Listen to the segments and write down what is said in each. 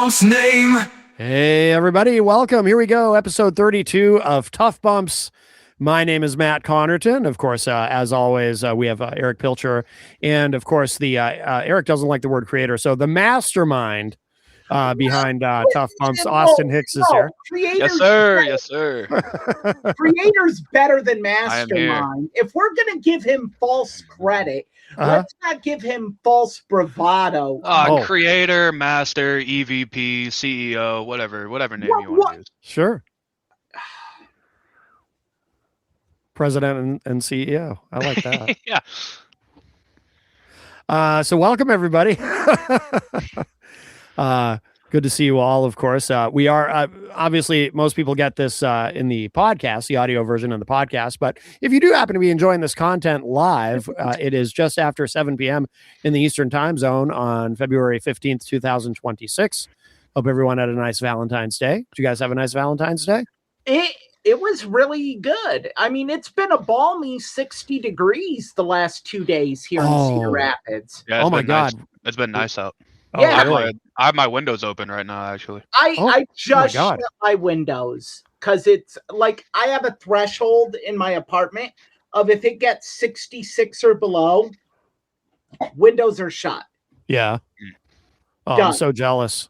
Bump's name. Hey, everybody. Welcome. Here we go. Episode 32 of Tough Bumps. My name is Matt Connerton. Of course, as always, we have Eric Pilcher. And of course, the Eric doesn't like the word creator. So the mastermind behind Tough Bumps, Austin Hicks is here. Yes, sir. Yes, sir. Creator's better than mastermind. If we're going to give him false credit, let's not give him false bravado. Creator, master, EVP, CEO, whatever name you want to use. Sure. President and CEO. I like that. Yeah. So welcome, everybody. Good to see you all, of course. We are obviously, most people get this in the podcast, the audio version of the podcast. But if you do happen to be enjoying this content live, it is just after 7 p.m. in the Eastern time zone on February 15th, 2026. Hope everyone had a nice Valentine's Day. Did you guys have a nice Valentine's Day? It was really good. I mean, it's been a balmy 60 degrees the last 2 days here in Cedar Rapids. Yeah, oh my God. Nice. It's been nice out. Yeah. I have my windows open right now, actually. I just shut my windows because it's like I have a threshold in my apartment of if it gets 66 or below, windows are shut. Yeah. Oh, Done. I'm so jealous.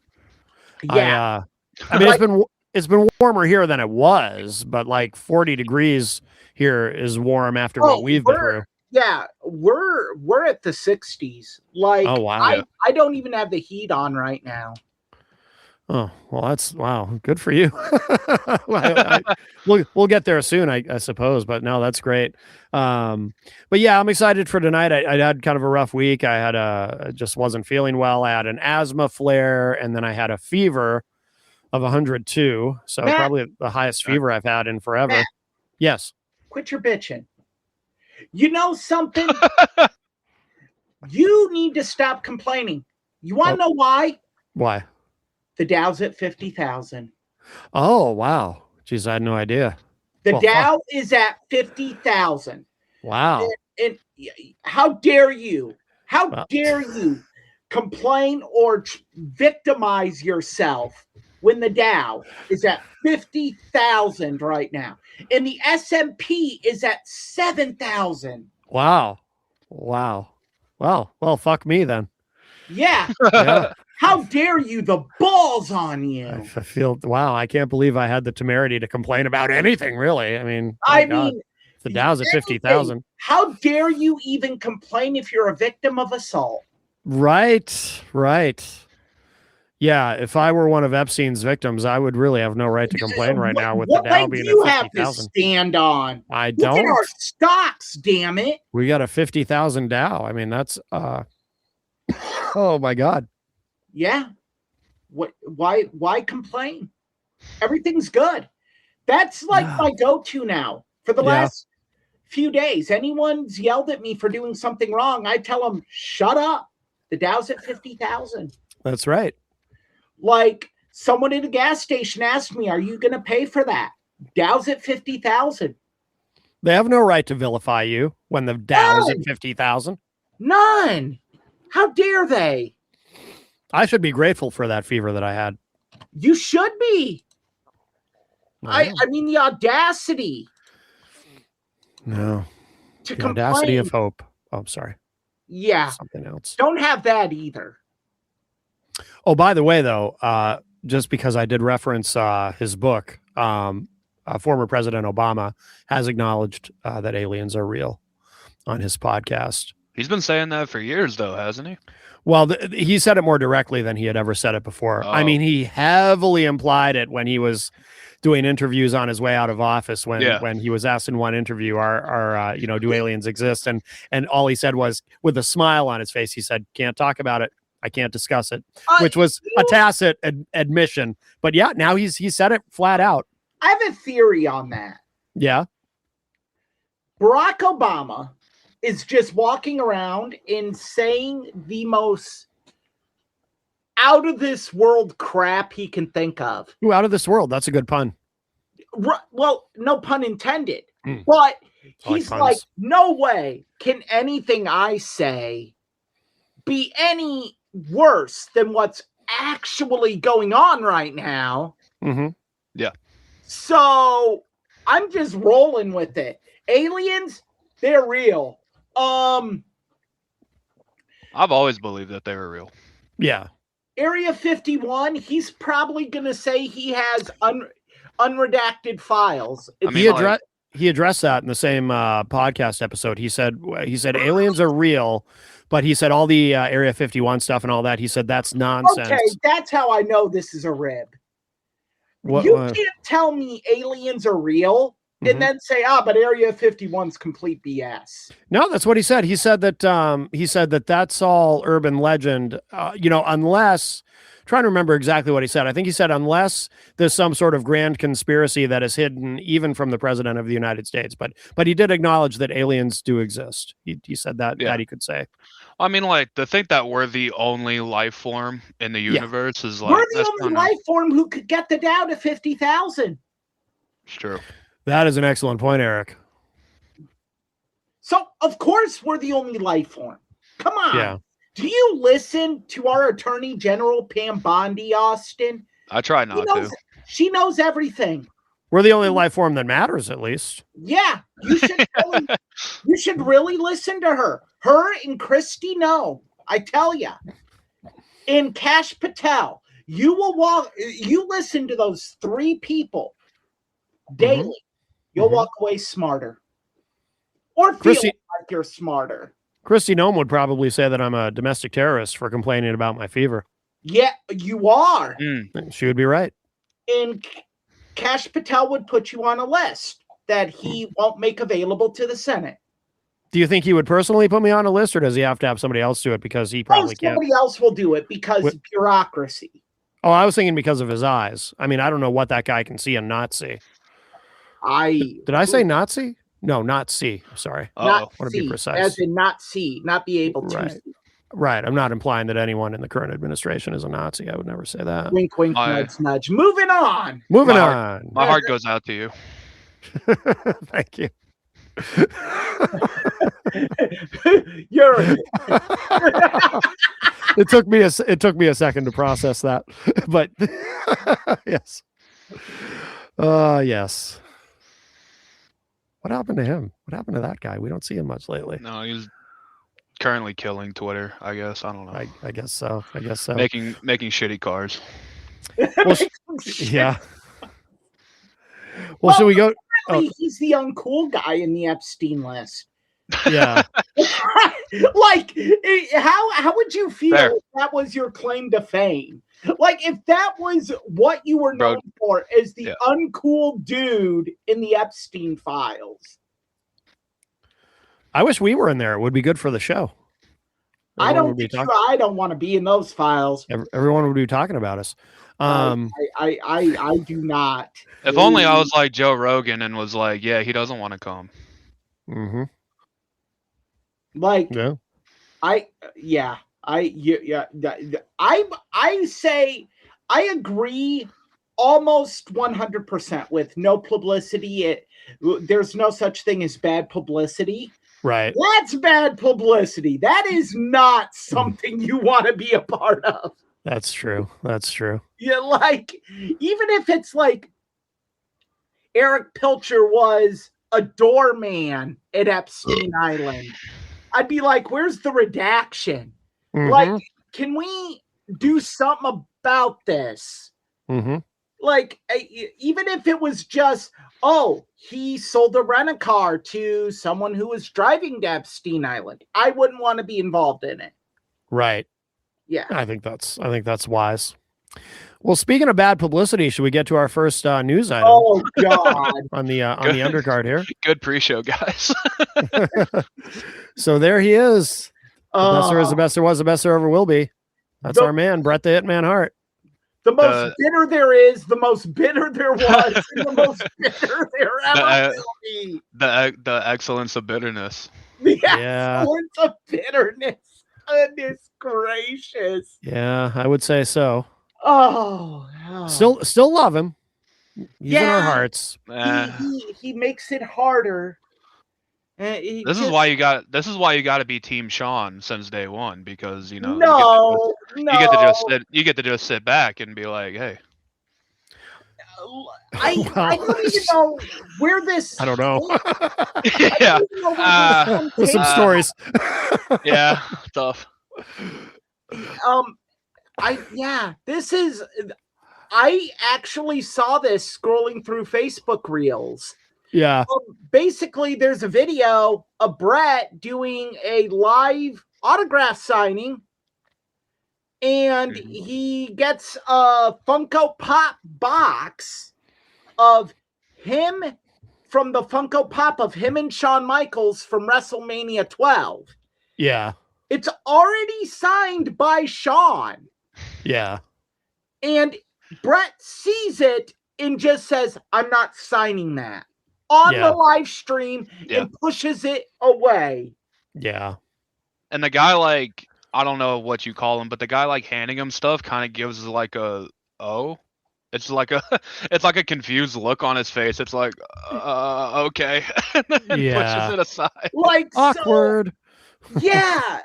Yeah. I mean, it's been warmer here than it was, but like 40 degrees here is warm after what we've been through. Yeah, we're at the 60s. Like, oh wow, I don't even have the heat on right now. Oh well, that's good for you. We'll get there soon, I suppose. But no, that's great. But yeah, I'm excited for tonight. I had kind of a rough week. I had just wasn't feeling well. I had an asthma flare, and then I had a fever of 102. So Matt, probably the highest fever I've had in forever. Matt, yes. Quit your bitching. You know something? You need to stop complaining. You want to know why? Why? The Dow's at 50,000. Oh, wow. Jeez, I had no idea. The Dow is at 50,000. Wow. And how dare you? How dare you complain or victimize yourself when the Dow is at 50,000 right now and the S&P is at 7,000. Wow. Well, fuck me then. Yeah. How dare you? The balls on you. I feel, I can't believe I had the temerity to complain about anything, really. I mean, the Dow's at 50,000. How dare you even complain if you're a victim of assault? Right. Yeah, if I were one of Epstein's victims, I would really have no right to complain right now with the Dow being at 50,000. What leg do you have to stand on? I Look don't. at our stocks, damn it. We got a 50,000 Dow. I mean, that's oh my God. Yeah. Why complain? Everything's good. That's like my go-to now for the last few days. Anyone's yelled at me for doing something wrong, I tell them, shut up. The Dow's at 50,000. That's right. Like someone at a gas station asked me, are you going to pay for that? Dow's at 50,000. They have no right to vilify you when the Dow is at 50,000. None. How dare they? I should be grateful for that fever that I had. You should be. I mean, the audacity. No. To the complain. Audacity of hope. Oh, I'm sorry. Yeah. Something else. Don't have that either. Oh, by the way, though, just because I did reference his book, former President Obama has acknowledged that aliens are real on his podcast. He's been saying that for years, though, hasn't he? Well, he said it more directly than he had ever said it before. I mean, he heavily implied it when he was doing interviews on his way out of office when he was asked in one interview, do aliens exist? And all he said was, with a smile on his face, he said, can't talk about it. I can't discuss it, which was a tacit admission. But yeah, now he said it flat out. I have a theory on that. Yeah. Barack Obama is just walking around and saying the most out of this world crap he can think of. Ooh, out of this world. That's a good pun. Well, no pun intended. But he's like, no way can anything I say be any worse than what's actually going on right now. Mm-hmm. Yeah. So I'm just rolling with it. Aliens, they're real. I've always believed that they were real. Yeah. Area 51, he's probably going to say he has unredacted files. He addressed that in the same podcast episode. He said aliens are real, but he said all the Area 51 stuff and all that, he said that's nonsense. Okay, that's how I know this is a rib. You can't tell me aliens are real and then say, but Area 51's complete BS. No, that's what he said. He said that that's all urban legend, unless, trying to remember exactly what he said. I think he said, unless there's some sort of grand conspiracy that is hidden even from the president of the United States. But he did acknowledge that aliens do exist. He said that he could say. I mean, like, to think that we're the only life form in the universe is like... We're the only life form who could get the Dow to 50,000. It's true. That is an excellent point, Eric. So, of course, we're the only life form. Come on. Yeah. Do you listen to our Attorney General, Pam Bondi, Austin? I try not to. She knows everything. We're the only life form that matters, at least. Yeah. You should really listen to her. Her and Christy know. I tell you. And Kash Patel. You listen to those three people daily. You'll walk away smarter. Or feel like you're smarter. Kristi Noem would probably say that I'm a domestic terrorist for complaining about my fever. Yeah, you are. She would be right. And Kash Patel would put you on a list that he won't make available to the Senate. Do you think he would personally put me on a list, or does he have to have somebody else do it because he probably can't? Somebody else will do it because bureaucracy. Oh, I was thinking because of his eyes. I mean, I don't know what that guy can see and not see. Did I say Nazi? No, not see. Sorry. Not I want to be precise. As in not see, not be able to see. Right. I'm not implying that anyone in the current administration is a Nazi. I would never say that. Wink, wink, nudge, nudge. Moving on. My heart goes out to you. Thank you. It took me a second to process that, but yes. Yes. What happened to him? What happened to that guy? We don't see him much lately. No, he's currently killing Twitter, I guess. I don't know. I guess so. Making shitty cars. Well, yeah. Well, should we go? He's the uncool guy in the Epstein list. Yeah. Like, how would you feel if that was your claim to fame? Like, if that was what you were known for, as the uncool dude in the Epstein files. I wish we were in there. It would be good for the show. I don't want to be in those files. Everyone would be talking about us. I do not. If only I was like Joe Rogan and was like, yeah, he doesn't want to come. Mm-hmm. Like, I say I agree almost 100% with no publicity. There's no such thing as bad publicity. Right. That's bad publicity. That is not something you want to be a part of. That's true. Yeah, like, even if it's like Eric Pilcher was a doorman at Epstein Island, I'd be like, where's the redaction? Mm-hmm. Like, can we do something about this? Mm-hmm. Like, even if it was just, he sold a rent-a-car to someone who was driving to Epstein Island, I wouldn't want to be involved in it. Right. Yeah. I think that's wise. Well, speaking of bad publicity, should we get to our first news item? Oh God! on the undercard here. Good pre-show, guys. So there he is. The best there is, the best there was, the best there ever will be. That's our man, Bret the Hitman Hart. The most bitter there is, the most bitter there was, and the most bitter there ever will be. The excellence of bitterness. The excellence of bitterness. Goodness gracious. Yeah, I would say so. Oh. Still love him. He's in our hearts. He makes it harder This is why you got to be Team Sean since day one, because you get to just sit back and be like, hey. I don't even know where this. I don't know. Yeah. With some stories. Yeah, tough. This is. I actually saw this scrolling through Facebook Reels. Yeah. Basically, there's a video of Brett doing a live autograph signing, and he gets a Funko Pop box of him from the Funko Pop of him and Shawn Michaels from WrestleMania 12. Yeah. It's already signed by Shawn. Yeah. And Brett sees it and just says, I'm not signing that on the live stream and pushes it away. Yeah. And the guy, like, I don't know what you call him, but the guy, like, handing him stuff kind of gives like it's like a confused look on his face. It's like, okay. And then pushes it aside. Like, awkward. So, yeah.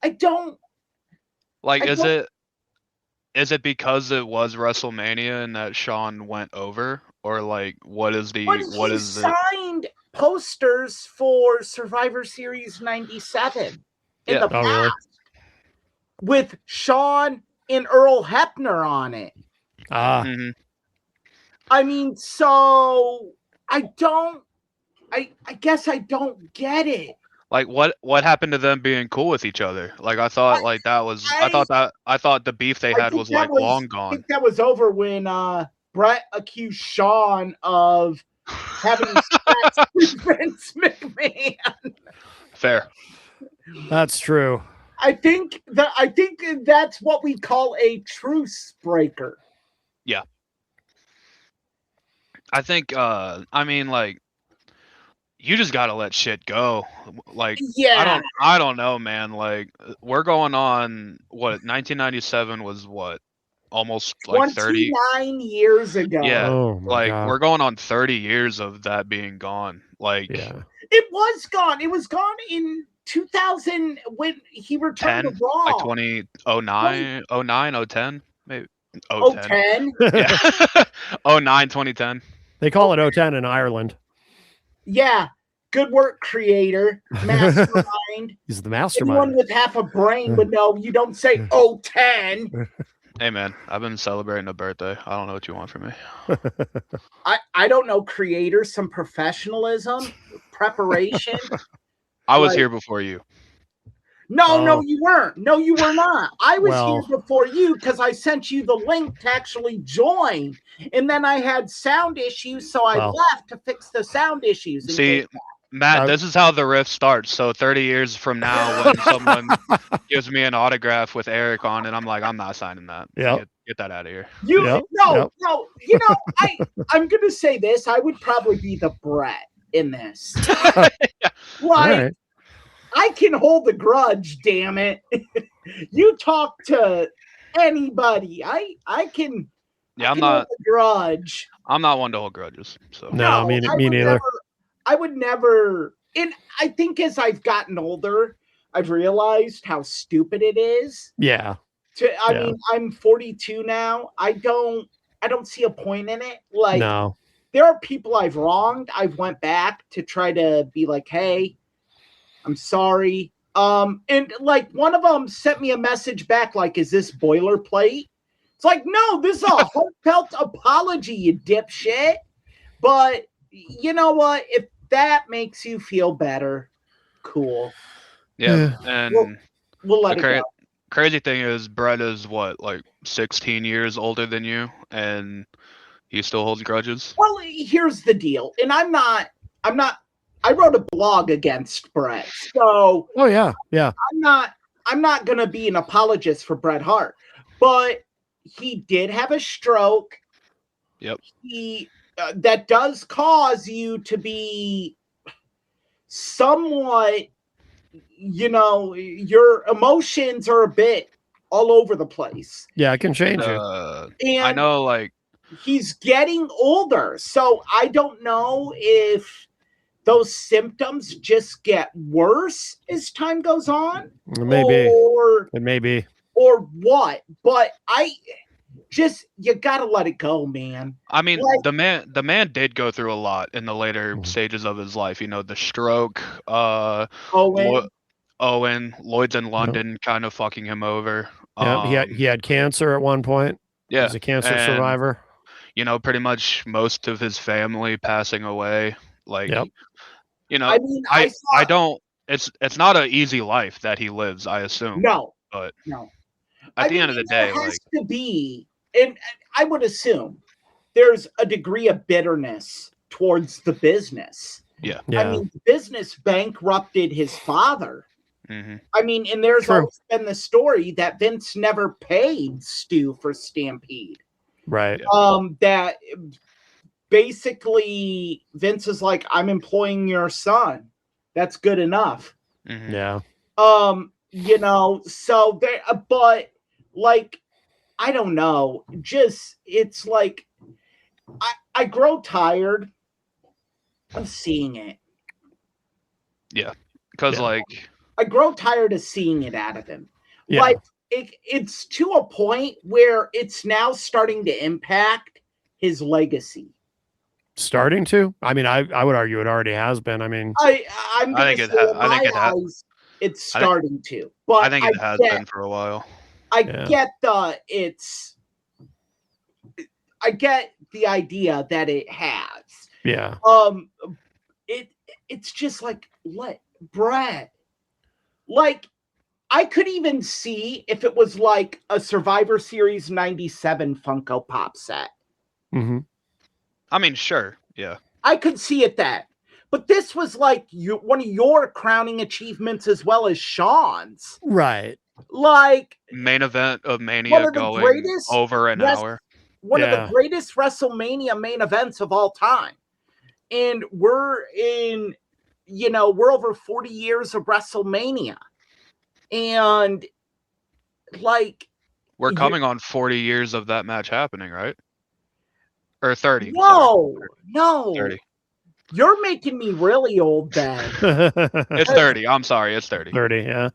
I don't like, is it because it was WrestleMania and that Shawn went over, or like what is signed posters for Survivor Series 97 in the past really? with Shawn and Earl Hebner on it. I mean, so I guess I don't get it. Like what happened to them being cool with each other? Like I thought the beef they had was like long gone. I think that was over when Brett accused Shawn of having sex with Vince McMahon. Fair. That's true. I think that's what we call a truce breaker. Yeah. I think I mean, like, you just gotta let shit go. Like, I don't know, man. Like, we're going on what 1997 was what almost like 29 years ago. Yeah, like God. We're going on 30 years of that being gone. Like, it was gone. It was gone in 2000 when he returned to Raw. Like 2009, 010, maybe 010. Yeah, 09, 2010. They call it 010 in Ireland. Yeah, good work, creator, mastermind. He's the mastermind. Anyone with half a brain would know you don't say 010. Hey, man, I've been celebrating a birthday. I don't know what you want from me. I don't know, creator, some professionalism, preparation. I was here before you. No, you weren't. No, you were not. I was here before you because I sent you the link to actually join. And then I had sound issues, so I left to fix the sound issues. See, Matt, this is how the rift starts. So 30 years from now, when someone gives me an autograph with Eric on it, I'm like, I'm not signing that. Yeah, get that out of here. No. You know, I'm gonna say this. I would probably be the Brett in this. Like, I can hold the grudge. Damn it! You talk to anybody. I can. Yeah, I'm not a grudge. I'm not one to hold grudges. So no, me neither. I would never. And I think as I've gotten older, I've realized how stupid it is. Yeah. I mean, I'm 42 now. I don't see a point in it. Like, no. There are people I've wronged. I've went back to try to be like, hey, I'm sorry. And like one of them sent me a message back like, is this boilerplate? It's like, no, this is a heartfelt apology, you dipshit. But you know what? If that makes you feel better, cool. Yeah, and we'll let it go. Crazy thing is, Brett is what, like 16 years older than you, and he still holds grudges. Well, here's the deal, and I'm not. I wrote a blog against Brett, so I'm not gonna be an apologist for Bret Hart, but he did have a stroke. Yep. That does cause you to be somewhat, you know, your emotions are a bit all over the place. Yeah, it can change you. And I know, like, he's getting older, so I don't know if those symptoms just get worse as time goes on? Maybe. Or it may be. Or what? But you gotta let it go, man. I mean, like, the man did go through a lot in the later stages of his life. You know, the stroke, Owen, Lloyd's in London kind of fucking him over. Yeah, he had cancer at one point. Yeah, he's a cancer survivor. You know, pretty much most of his family passing away. Like, you know, I don't. It's not an easy life that he lives, I assume. No, but no. At the end of the day, there has to be, and I would assume there's a degree of bitterness towards the business. Yeah. I mean, the business bankrupted his father. Mm-hmm. I mean, and there's always been the story that Vince never paid Stu for Stampede. Right. That basically Vince is like, I'm employing your son. That's good enough. Mm-hmm. Yeah. You know, so there, but like, I don't know. Just, it's like, I grow tired of seeing it. Yeah. Because, like, I grow tired of seeing it out of him. Yeah. Like, it's to a point where it's now starting to impact his legacy. Starting to? I mean, I would argue it already has been. I mean, I think it's starting to. But I think it has been for a while. I get the idea that it has. Yeah. It's just like, Brett. Like, I could even see if it was like a Survivor Series 97 Funko Pop set. Mm-hmm. I mean, sure. Yeah. I could see it that. But this was like one of your crowning achievements as well as Sean's. Right. Like, main event of Mania going over an hour. One of the greatest WrestleMania main events of all time. And we're over 40 years of WrestleMania. And like, we're coming on 40 years of that match happening, right? Or 30. No. 30. You're making me really old, Ben. It's 30. I'm sorry. It's 30. 30, yeah.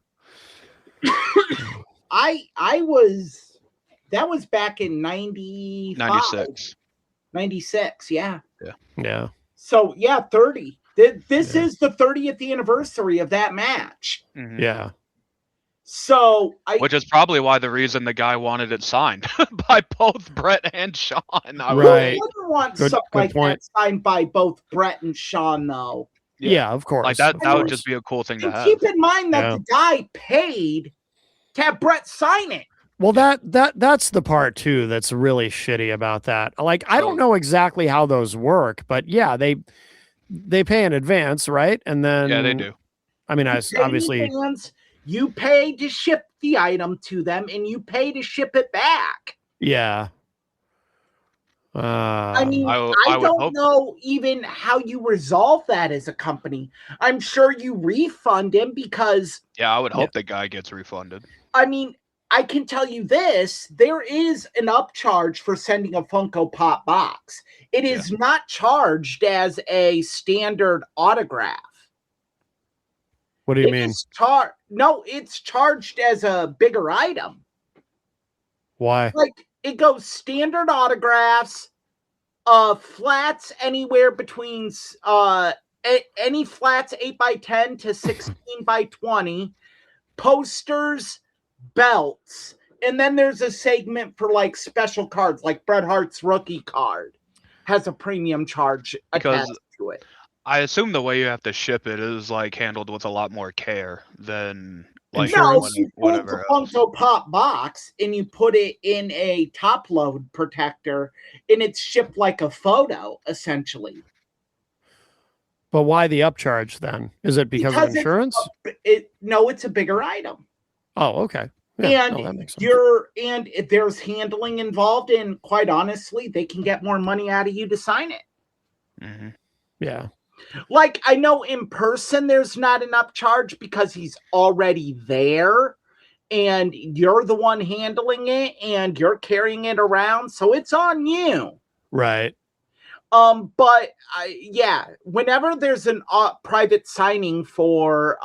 That was back in 96, yeah. Yeah. So, 30. This is the 30th anniversary of that match. Mm-hmm. Yeah. So, which is probably why the reason the guy wanted it signed by both Brett and Sean. Right. You wouldn't want something like that signed by both Brett and Sean, though. Yeah, of course. Like that would just be a cool thing to have. Keep in mind that the guy paid to have Brett sign it. Well, that's the part too that's really shitty about that. Like, I don't know exactly how those work, but yeah, they pay in advance, right? And then they do. I mean, obviously you pay to ship the item to them, and you pay to ship it back. Yeah. I mean, I don't know even how you resolve that as a company. I'm sure you refund him because... Yeah, I would hope the guy gets refunded. I mean, I can tell you this. There is an upcharge for sending a Funko Pop box. It is not charged as a standard autograph. What do you mean? No, it's charged as a bigger item. Why? Like, it goes standard autographs, flats anywhere between any flats 8x10 to 16x20, posters, belts, and then there's a segment for like special cards, like Bret Hart's rookie card has a premium charge attached to it. I assume the way you have to ship it is like handled with a lot more care than like whatever. Funko Pop box and you put it in a top load protector and it's shipped like a photo essentially. But why the upcharge then? Is it because of insurance? It's a bigger item. Oh, okay. Yeah, and that makes sense. There's handling involved, and quite honestly, they can get more money out of you to sign it. Mm-hmm. Yeah. Like, I know in person there's not an upcharge because he's already there and you're the one handling it and you're carrying it around, so it's on you. Right. But yeah, whenever there's an private signing for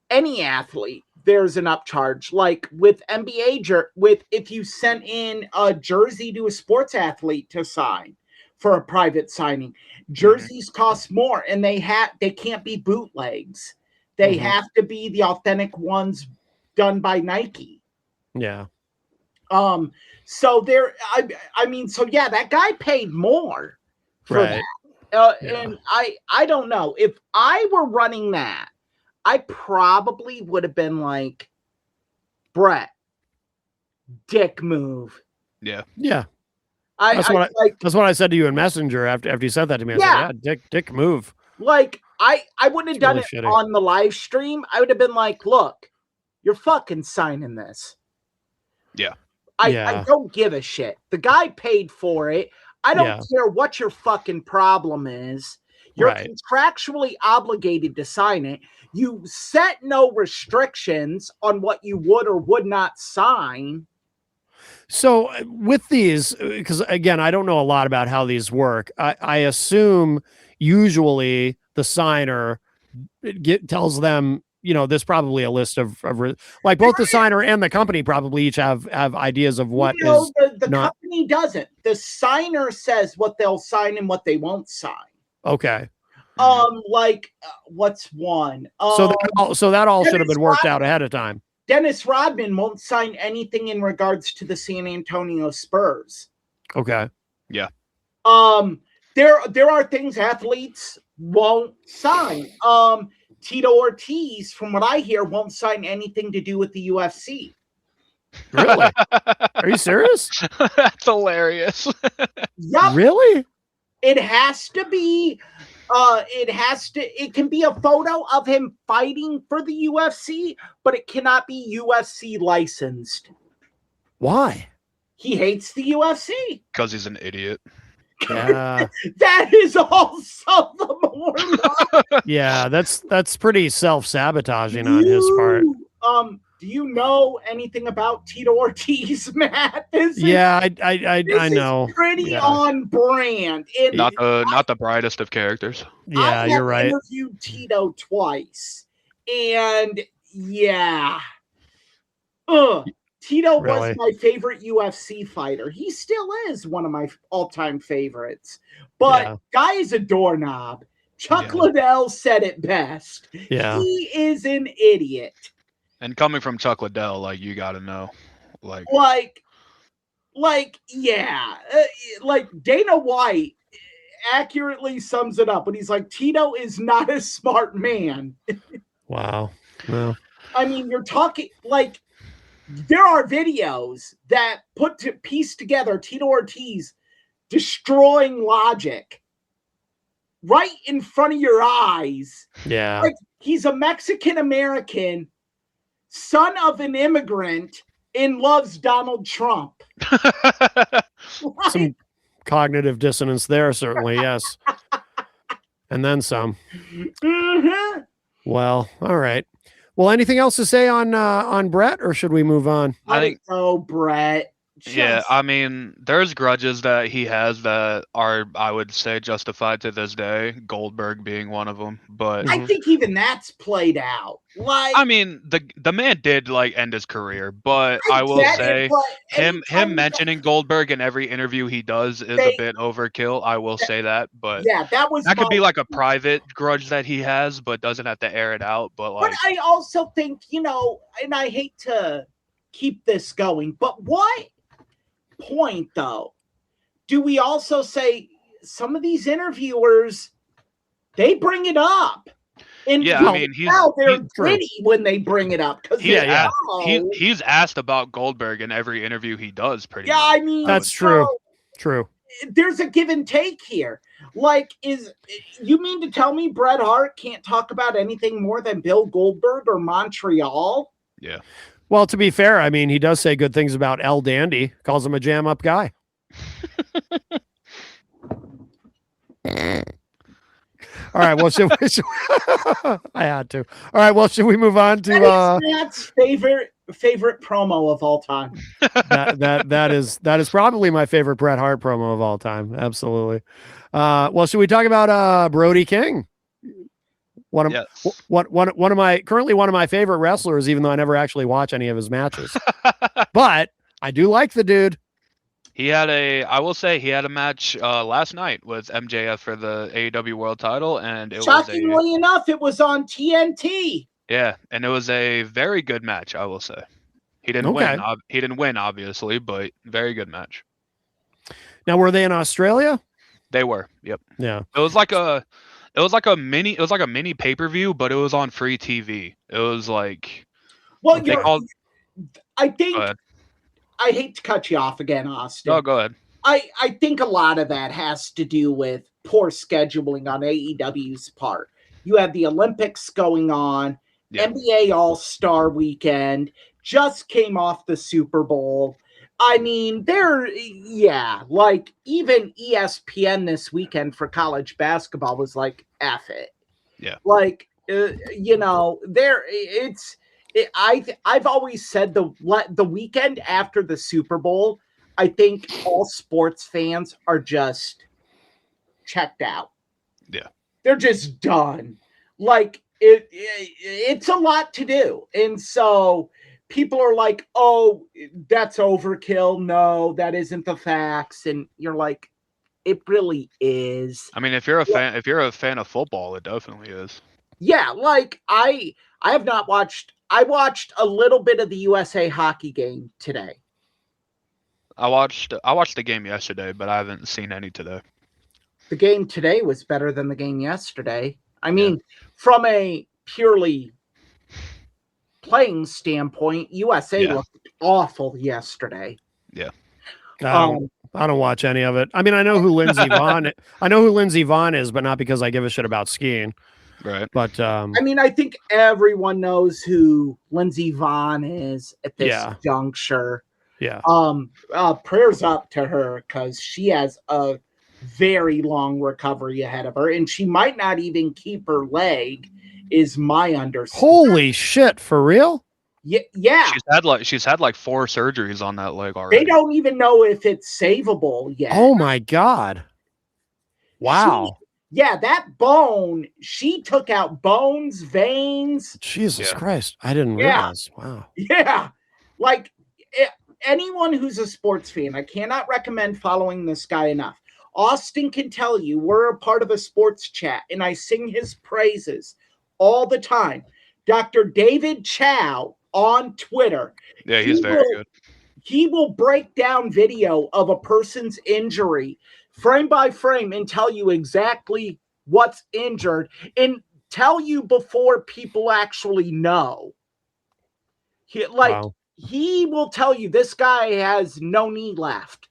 any athlete, there's an upcharge. Like with NBA, if you sent in a jersey to a sports athlete to sign for a private signing, jerseys cost more, and they can't be bootlegs. They have to be the authentic ones done by Nike. Yeah. So I mean, so yeah, that guy paid more for that. And I don't know. If I were running that, I probably would have been like, Brett, dick move. Yeah. Yeah. That's what I said to you in Messenger after you said that to me. I said, dick move. Like, I wouldn't have done it on the live stream. I would have been like, look, you're fucking signing this. Yeah. I don't give a shit. The guy paid for it. I don't care what your fucking problem is. You're contractually obligated to sign it. You set no restrictions on what you would or would not sign. So with these, because again, I don't know a lot about how these work. I assume usually the signer tells them, there's probably a list of like both the signer and the company probably each have ideas of what is the company doesn't. The signer says what they'll sign and what they won't sign. Okay. Like what's one? So that all should have been worked out ahead of time. Dennis Rodman won't sign anything in regards to the San Antonio Spurs. Okay. Yeah. There are things athletes won't sign. Tito Ortiz, from what I hear, won't sign anything to do with the UFC. Really? Are you serious? That's hilarious. Yep. Really? It has to be. It can be a photo of him fighting for the UFC, but it cannot be UFC licensed. Why? He hates the UFC. Because he's an idiot. Yeah. That is also the more. Yeah, that's pretty self-sabotaging on his part. Do you know anything about Tito Ortiz, Matt? I know. Pretty on brand. And not the brightest of characters. Yeah, you're right. I interviewed Tito twice, and yeah, Tito was my favorite UFC fighter. He still is one of my all-time favorites. But guy is a doorknob. Chuck Liddell said it best. Yeah, he is an idiot. And coming from Chuck Liddell, like, you got to know, like Dana White accurately sums it up when he's like, Tito is not a smart man. Wow. Well, I mean, you're talking like there are videos that piece together Tito Ortiz destroying logic right in front of your eyes. Yeah. Like, he's a Mexican American, son of an immigrant, and loves Donald Trump. Some cognitive dissonance there, certainly, yes. And then some. Mm-hmm. Well, all right. Well, anything else to say on Brett, or should we move on? I think Brett. Yeah, I mean, there's grudges that he has that are, I would say, justified to this day. Goldberg being one of them, but I think even that's played out. Like, I mean, the man did like end his career, but I will say him mentioning Goldberg in every interview he does is a bit overkill. I will say that, but yeah, that could be like a private grudge that he has, but doesn't have to air it out. But like, I also think, and I hate to keep this going, but what point though do we also say some of these interviewers, they bring it up, and I mean, they're gritty when they bring it up, because he's asked about Goldberg in every interview he does pretty much. I mean, that's true. There's a give and take here. Like, you mean to tell me Bret Hart can't talk about anything more than Bill Goldberg or Montreal? Yeah. Well, to be fair, I mean, he does say good things about El Dandy, calls him a jam-up guy. All right, well, should we I had to. All right, well, should we move on to Matt's favorite favorite promo of all time. that is probably my favorite Bret Hart promo of all time. Absolutely. Well, should we talk about Brody King? One of my favorite wrestlers, even though I never actually watch any of his matches. But I do like the dude. I will say he had a match last night with MJF for the AEW World Title, and shockingly enough, it was on TNT. Yeah, and it was a very good match, I will say. He didn't win. He didn't win, obviously, but very good match. Now, were they in Australia? They were. Yep. Yeah. It was like a mini pay-per-view, but it was on free TV. It was like, well, I think I hate to cut you off again, Austin. Oh, go ahead. I think a lot of that has to do with poor scheduling on AEW's part. You have the Olympics going on, NBA All-Star Weekend, just came off the Super Bowl. I mean, like even ESPN this weekend for college basketball was like, F it. Yeah. Like, I've always said the weekend after the Super Bowl, I think all sports fans are just checked out. Yeah. They're just done. Like it's a lot to do. And so people are like, oh, that's overkill. No, that isn't the facts. And you're like, it really is. I mean, if you're a fan of football, it definitely is. Yeah, like I have not watched. I watched a little bit of the USA hockey game today. I watched the game yesterday, but I haven't seen any today. The game today was better than the game yesterday. I mean, from a purely playing standpoint, USA looked awful yesterday. Yeah. I don't watch any of it. I mean, I know who Lindsey Vonn is, but not because I give a shit about skiing. Right. But I mean, I think everyone knows who Lindsey Vonn is at this juncture. Yeah. Prayers up to her because she has a very long recovery ahead of her, and she might not even keep her leg, is my understanding. Holy shit, for real? Yeah. She's had like 4 surgeries on that leg already. They don't even know if it's savable yet. Oh my God. Wow. That bone, she took out bones, veins. Jesus Christ. I didn't realize. Wow. Yeah. Like anyone who's a sports fan, I cannot recommend following this guy enough. Austin can tell you we're a part of a sports chat, and I sing his praises all the time. Dr. David Chow on Twitter. Yeah, he's very good. He will break down video of a person's injury frame by frame and tell you exactly what's injured and tell you before people actually know. He will tell you this guy has no knee left.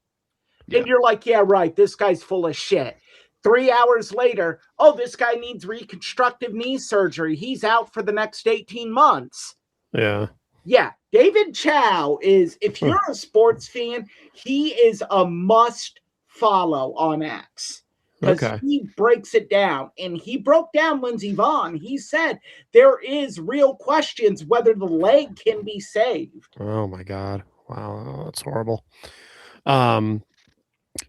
And you're like, yeah, right. This guy's full of shit. 3 hours later, oh, this guy needs reconstructive knee surgery. He's out for the next 18 months. Yeah. Yeah. David Chow is, if you're a sports fan, he is a must follow on X. Because he breaks it down. And he broke down Lindsey Vonn. He said there is real questions whether the leg can be saved. Oh my God. Wow. That's horrible.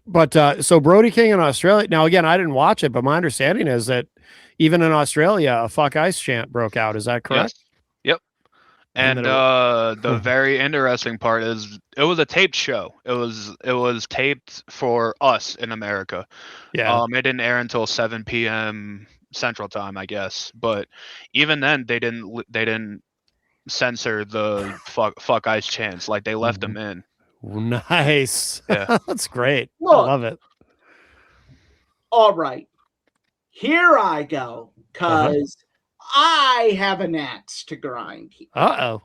But so Brody King in Australia. Now, again, I didn't watch it, but my understanding is that even in Australia, a fuck ice chant broke out. Is that correct? Yes. Yep. And the very interesting part is it was a taped show. It was taped for us in America. Yeah. It didn't air until 7 p.m. Central Time, I guess. But even then, they didn't censor the fuck ice chants. Like they left them in. Nice. Yeah. That's great. Look, I love it. All right. Here I go, because I have an axe to grind here. Uh-oh.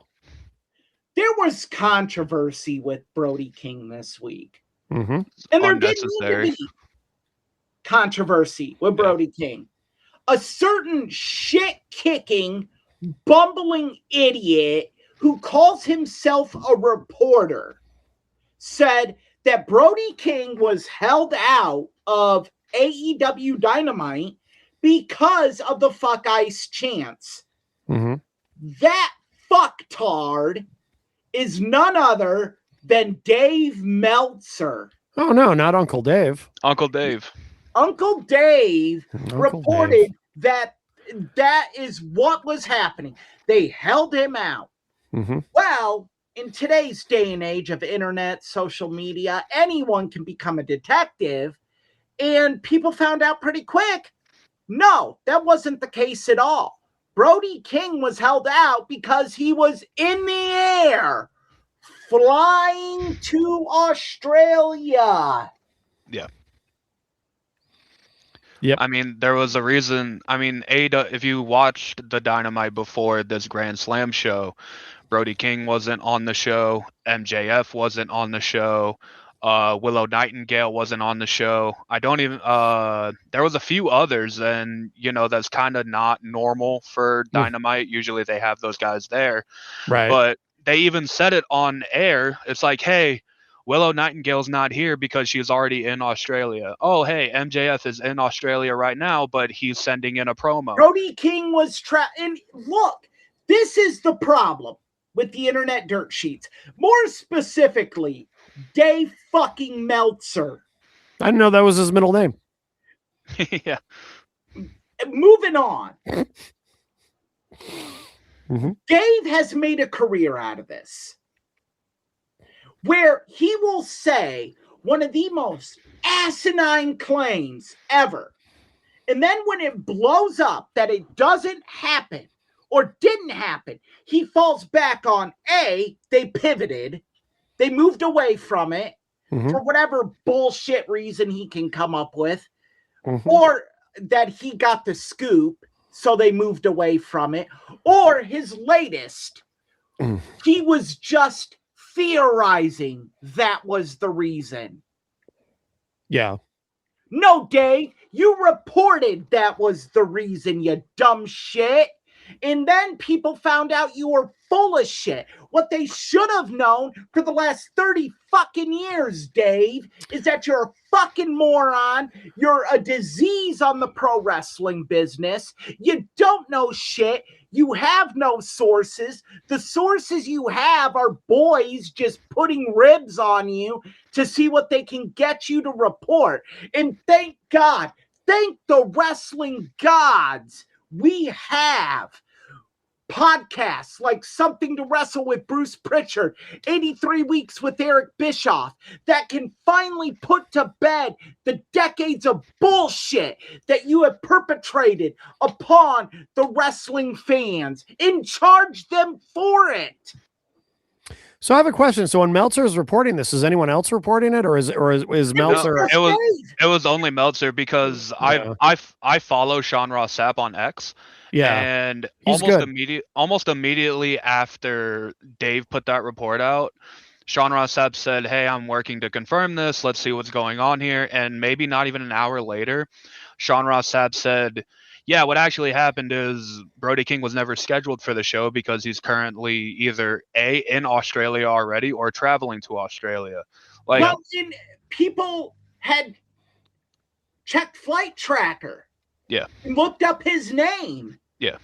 There was controversy with Brody King this week. Mm-hmm. And there didn't need to be controversy with Brody King. A certain shit-kicking, bumbling idiot who calls himself a reporter said that Brody King was held out of AEW Dynamite because of the fuck ice chants. Mm-hmm. That fucktard is none other than Dave Meltzer. Oh, no, not Uncle Dave. Uncle Dave. Uncle Dave Uncle reported Dave. that is what was happening. They held him out. Mm-hmm. Well, in today's day and age of internet, social media, anyone can become a detective. And people found out pretty quick. No, that wasn't the case at all. Brody King was held out because he was in the air flying to Australia. Yeah. Yep. I mean, there was a reason. I mean, if you watched the Dynamite before this Grand Slam show, Brody King wasn't on the show. MJF wasn't on the show. Willow Nightingale wasn't on the show. There was a few others, and that's kind of not normal for Dynamite. Usually they have those guys there. Right. But they even said it on air. It's like, hey, Willow Nightingale's not here because she's already in Australia. Oh, hey, MJF is in Australia right now, but he's sending in a promo. Brody King was and look, this is the problem with the internet dirt sheets. More specifically, Dave fucking Meltzer. I didn't know that was his middle name. Yeah. Moving on. Mm-hmm. Dave has made a career out of this, where he will say one of the most asinine claims ever. And then when it blows up that it doesn't happen or didn't happen, he falls back on A, they pivoted, they moved away from it for whatever bullshit reason he can come up with, or that he got the scoop, so they moved away from it, or his latest, he was just theorizing that was the reason. Yeah. No, Dave, you reported that was the reason, you dumb shit. And then people found out you were full of shit. What they should have known for the last 30 fucking years, Dave, is that you're a fucking moron. You're a disease on the pro wrestling business. You don't know shit. You have no sources. The sources you have are boys just putting ribs on you to see what they can get you to report. And thank God, thank the wrestling gods, we have podcasts like Something to Wrestle with Bruce Pritchard, 83 Weeks with Eric Bischoff, that can finally put to bed the decades of bullshit that you have perpetrated upon the wrestling fans and charge them for it. So I have a question. So when Meltzer is reporting this, is anyone else reporting it, or is Meltzer? No, it was only Meltzer because I follow Sean Ross Sapp on X. Yeah, and he's almost immediately after Dave put that report out, Sean Ross Sapp said, "Hey, I'm working to confirm this. Let's see what's going on here." And maybe not even an hour later, Sean Ross Sapp said, "Yeah, what actually happened is Brody King was never scheduled for the show because he's currently either in Australia already or traveling to Australia." People had checked Flight Tracker. Yeah. And looked up his name. Yeah.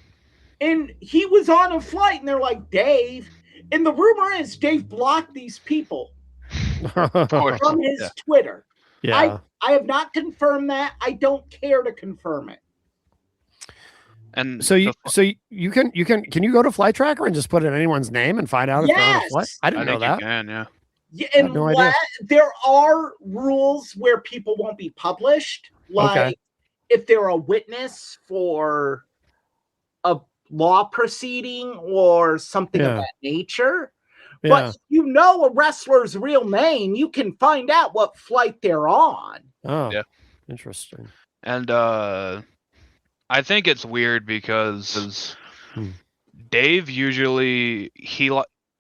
And he was on a flight, and they're like, Dave. And the rumor is Dave blocked these people from his Twitter. Yeah. I have not confirmed that. I don't care to confirm it. And so you can go to Flight Tracker and just put in anyone's name and find out if they're on a flight? I didn't know that. You can, yeah. Yeah, and no idea. There are rules where people won't be published, like if they're a witness for a law proceeding or something of that nature. But if a wrestler's real name, you can find out what flight they're on. Oh, yeah. Interesting. And I think it's weird because Dave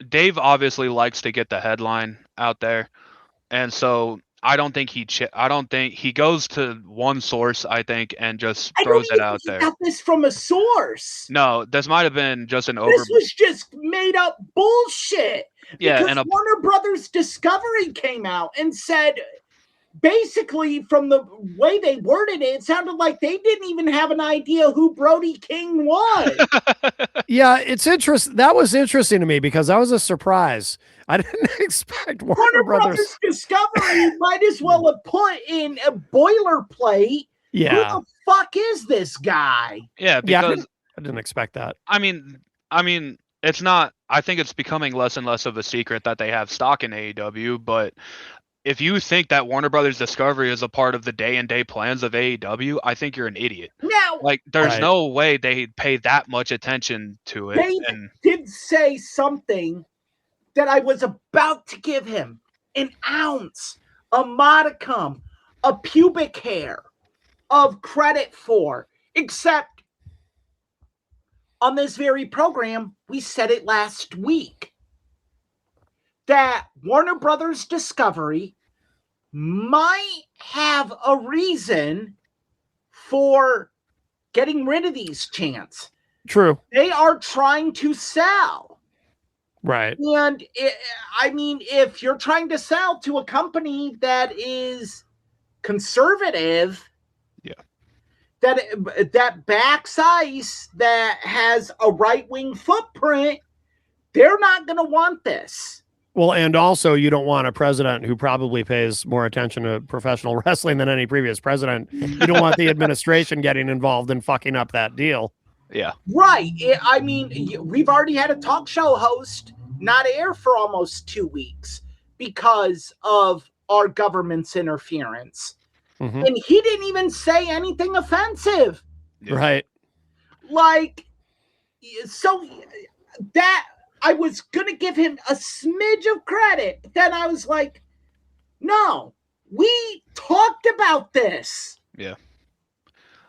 Dave obviously likes to get the headline out there. And so I don't think he goes to one source, I think, and just throws it out there. Got this from a source. No, this might have been just an This was just made up bullshit. Yeah, because Warner Brothers Discovery came out and said basically, from the way they worded it, it sounded like they didn't even have an idea who Brody King was. Yeah, it's interesting. That was interesting to me because that was a surprise. I didn't expect Warner Brothers Discovery might as well have put in a boilerplate. Yeah. Who the fuck is this guy? Yeah, because I didn't expect that. I mean, it's not. I think it's becoming less and less of a secret that they have stock in AEW, but if you think that Warner Brothers Discovery is a part of the day-and-day plans of AEW, I think you're an idiot. Now, like, there's no way they pay that much attention to it. They did say something that I was about to give him an ounce, a modicum, a pubic hair of credit for, except on this very program, we said it last week, that Warner Brothers Discovery might have a reason for getting rid of these chants. True. They are trying to sell. Right. And if you're trying to sell to a company that is conservative, that backs ICE, that has a right-wing footprint, they're not going to want this. Well, and also you don't want a president who probably pays more attention to professional wrestling than any previous president. You don't want the administration getting involved in fucking up that deal. Yeah. Right. We've already had a talk show host not air for almost 2 weeks because of our government's interference. Mm-hmm. And he didn't even say anything offensive. Right. Like, so that I was going to give him a smidge of credit. But then I was like, no, we talked about this. Yeah.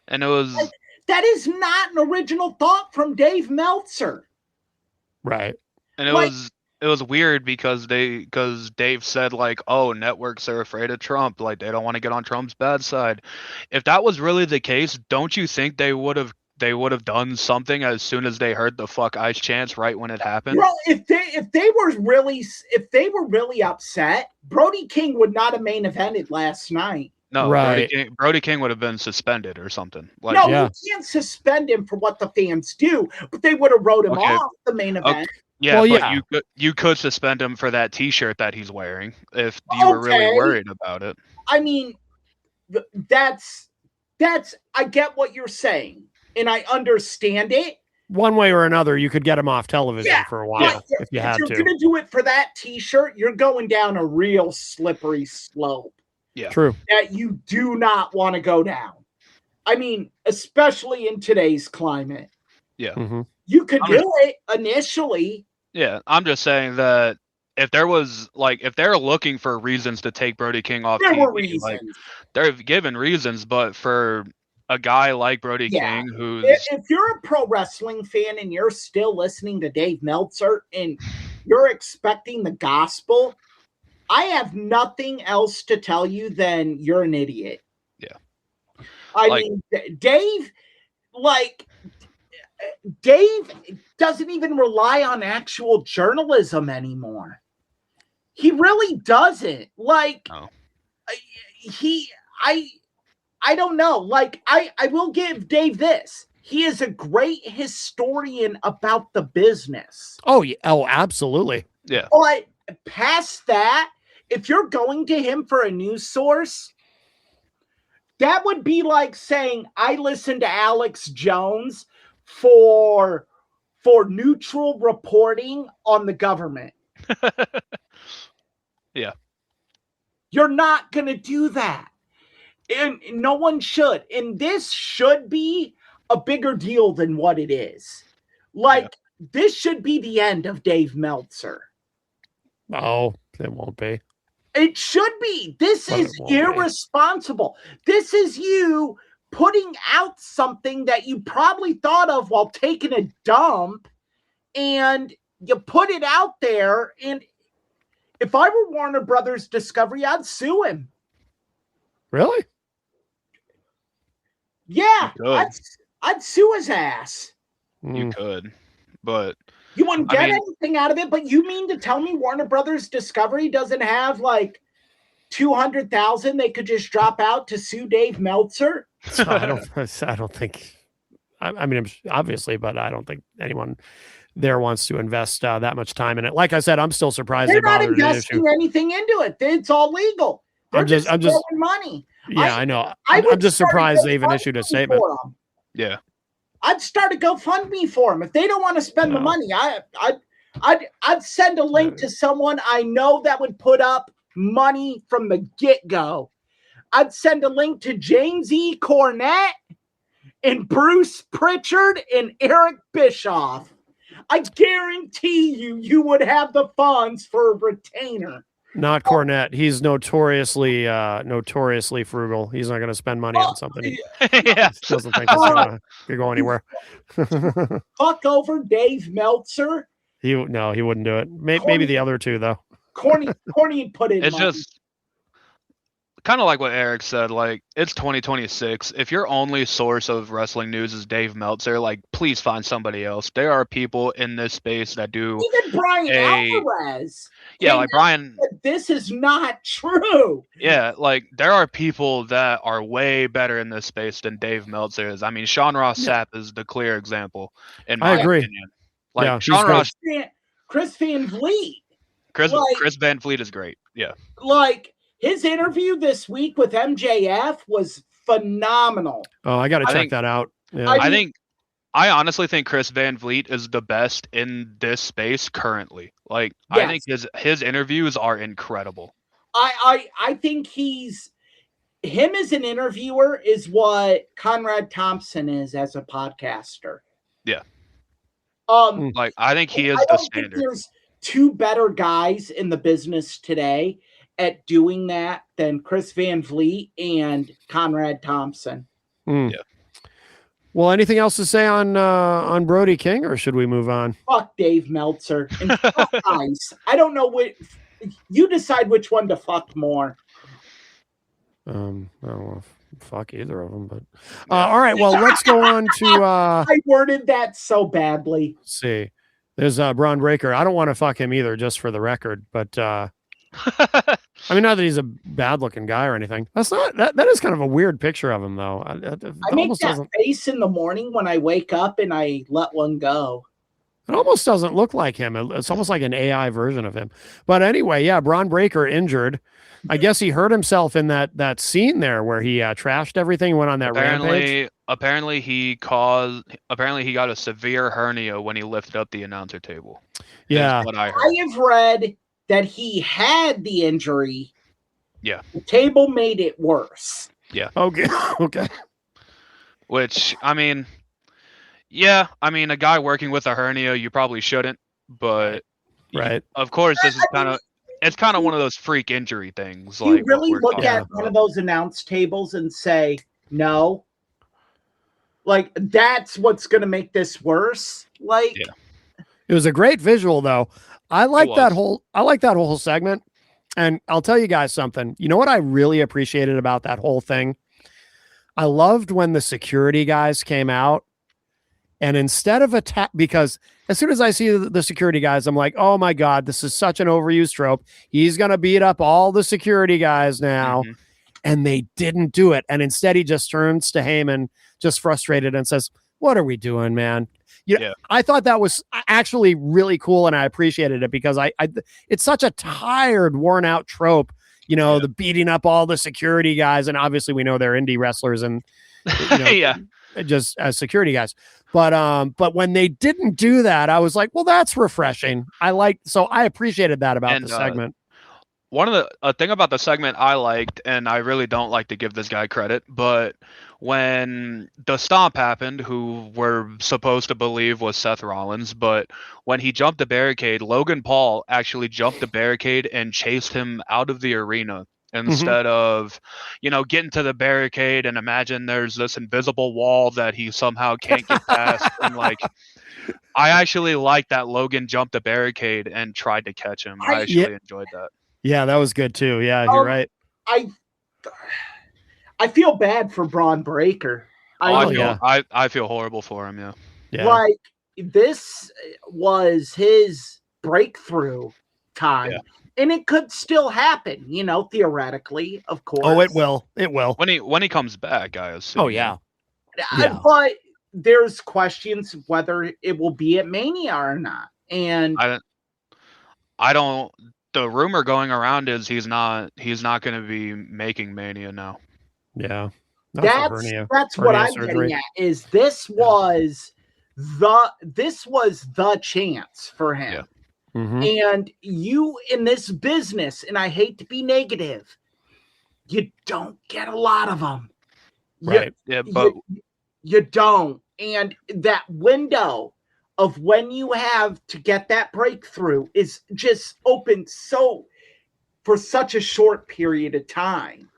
And it was... that is not an original thought from Dave Meltzer. Right. And it was weird because Dave said, like, oh, networks are afraid of Trump, like they don't want to get on Trump's bad side. If that was really the case, don't you think they would have done something as soon as they heard the fuck ICE chants right when it happened? Well, if they were really upset, Brody King would not have main evented last night. No, right. Brody King would have been suspended or something. Like, no, you can't suspend him for what the fans do, but they would have wrote him off the main event. Okay. Yeah, well, but you could suspend him for that T-shirt that he's wearing if you were really worried about it. I mean, that's I get what you're saying, and I understand it. One way or another, you could get him off television for a while if you had to. If you're going to do it for that T-shirt, you're going down a real slippery slope. Yeah, true. That you do not want to go down. I mean, especially in today's climate. Yeah. Mm-hmm. You could do it initially. Yeah, I'm just saying that if they're looking for reasons to take Brody King off TV, like, they're given reasons, but for a guy like Brody King, who's... If you're a pro wrestling fan and you're still listening to Dave Meltzer and you're expecting the gospel, I have nothing else to tell you than you're an idiot. Yeah. I mean, Dave doesn't even rely on actual journalism anymore. He really doesn't. Like, I don't know. Like, I will give Dave this. He is a great historian about the business. Oh, yeah. Oh, absolutely. Yeah. But past that, if you're going to him for a news source, that would be like saying, I listen to Alex Jones for neutral reporting on the government. Yeah. You're not going to do that. And no one should. And this should be a bigger deal than what it is. Like, this should be the end of Dave Meltzer. Oh, it won't be. It should be. This is irresponsible. This is you putting out something that you probably thought of while taking a dump, and you put it out there. And if I were Warner Brothers Discovery, I'd sue him. Really? Yeah, I'd sue his ass. You could, but you wouldn't get anything out of it. But you mean to tell me Warner Brothers Discovery doesn't have like $200,000 they could just drop out to sue Dave Meltzer? So I don't think. I mean, obviously, but I don't think anyone there wants to invest that much time in it. Like I said, I'm still surprised they're they not bothered investing anything into it. It's all legal. I'm just throwing money. Yeah, I know. I'm just surprised they even issued a statement. Yeah, I'd start a GoFundMe for them if they don't want to spend the money. I'd send a link to someone I know that would put up money from the get-go. I'd send a link to James E. Cornette and Bruce Pritchard and Eric Bischoff. I guarantee you would have the funds for a retainer. Not Cornette. He's notoriously frugal. He's not going to spend money on something. He doesn't think it's going to go anywhere. Fuck over Dave Meltzer. He wouldn't do it. Maybe the other two though. Corny put in. It's just kind of like what Eric said. Like, it's 2026. If your only source of wrestling news is Dave Meltzer, like, please find somebody else. There are people in this space that do. Even Brian Alvarez. Yeah, like Brian. This is not true. Yeah, like there are people that are way better in this space than Dave Meltzer is. I mean, Sean Ross Sapp is the clear example. In my opinion. Like Sean Ross, Chris Van Vliet. Chris Van Vliet is great. Yeah. Like his interview this week with MJF was phenomenal. Oh, I got to check that out. Yeah. I honestly think Chris Van Vliet is the best in this space currently. Like, I think his interviews are incredible. I think him as an interviewer is what Conrad Thompson is as a podcaster. Yeah. Like, I think he is the standard. There's two better guys in the business today at doing that than Chris Van Vliet and Conrad Thompson. Yeah. Well, anything else to say on Brody King, or should we move on? Fuck Dave Meltzer and fuck Ice. I don't know what you decide which one to fuck more. I don't know. Fuck either of them, but all right. Well, let's go on to. I worded that so badly. Let's see, there's Braun Breaker. I don't want to fuck him either, just for the record. But I mean, not that he's a bad-looking guy or anything. That's not that is kind of a weird picture of him, though. I make that face in the morning when I wake up and I let one go. It almost doesn't look like him. It's almost like an AI version of him. But anyway, yeah, Braun Breaker injured. I guess he hurt himself in that scene there where he trashed everything, went on that rampage. Apparently he got a severe hernia when he lifted up the announcer table. Yeah. What I heard. I have read that he had the injury. Yeah. The table made it worse. Yeah. Okay. Okay. Which, I mean, yeah, I mean, a guy working with a hernia, you probably shouldn't, but right. Of course, this is kind of one of those freak injury things. You like really look at one of those announce tables and say, no, like that's what's going to make this worse. Like, it was a great visual though. I like that whole segment. And I'll tell you guys something. You know what I really appreciated about that whole thing? I loved when the security guys came out, and instead of attack, because as soon as I see the security guys, I'm like, oh my God, this is such an overused trope. He's going to beat up all the security guys now. Mm-hmm. And they didn't do it. And instead he just turns to Heyman, just frustrated, and says, what are we doing, man? Yeah, I thought that was actually really cool, and I appreciated it because it's such a tired, worn out trope, you know, the beating up all the security guys, and obviously we know they're indie wrestlers and just as security guys. But when they didn't do that, I was like, well, that's refreshing. So I appreciated that about the segment. A thing about the segment I liked, and I really don't like to give this guy credit, but when the stomp happened, who we're supposed to believe was Seth Rollins, but when he jumped the barricade, Logan Paul actually jumped the barricade and chased him out of the arena instead of, getting to the barricade and imagine there's this invisible wall that he somehow can't get past. And I actually like that Logan jumped the barricade and tried to catch him. I actually enjoyed that. Yeah, that was good too. Yeah, you're right. I feel bad for Braun Breaker. I feel horrible for him. Yeah. Like this was his breakthrough time. And it could still happen, theoretically, of course. Oh, it will. It will. When he comes back, I assume. Oh, yeah. But there's questions whether it will be at Mania or not. And I don't. The rumor going around is he's not going to be making Mania now. Yeah. That's what I'm getting at. Is this was the chance for him. Yeah. Mm-hmm. And you in this business, and I hate to be negative, you don't get a lot of them. Right. But you don't. And that window of when you have to get that breakthrough is just open for such a short period of time.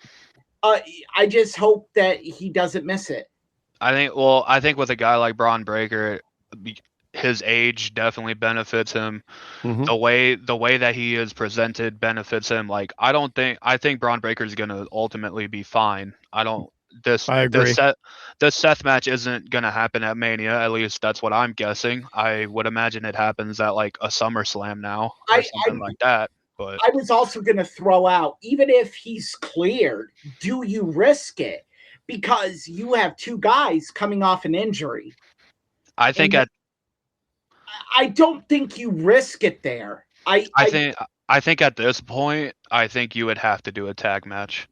I just hope that he doesn't miss it. I think with a guy like Bron Breakker, his age definitely benefits him. Mm-hmm. The way that he is presented benefits him. Like I think Bron Breakker is gonna ultimately be fine. I agree. The Seth match isn't gonna happen at Mania. At least that's what I'm guessing. I would imagine it happens at like a SummerSlam now or something like that. But I was also gonna throw out, even if he's cleared, do you risk it? Because you have two guys coming off an injury. I think I don't think you risk it there. I think at this point, I think you would have to do a tag match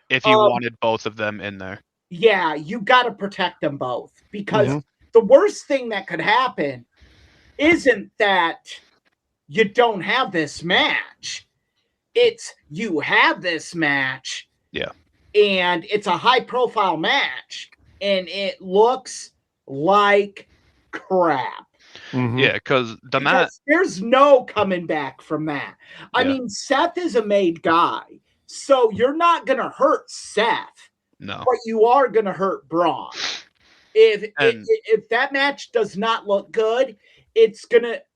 if you wanted both of them in there. Yeah, you got to protect them both, because the worst thing that could happen isn't that you don't have this match. It's you have this match. Yeah. And it's a high profile match and it looks like crap. Mm-hmm. Yeah, because there's no coming back from that. I mean, Seth is a made guy, so you're not gonna hurt Seth. No, but you are gonna hurt Braun. If that match does not look good, it's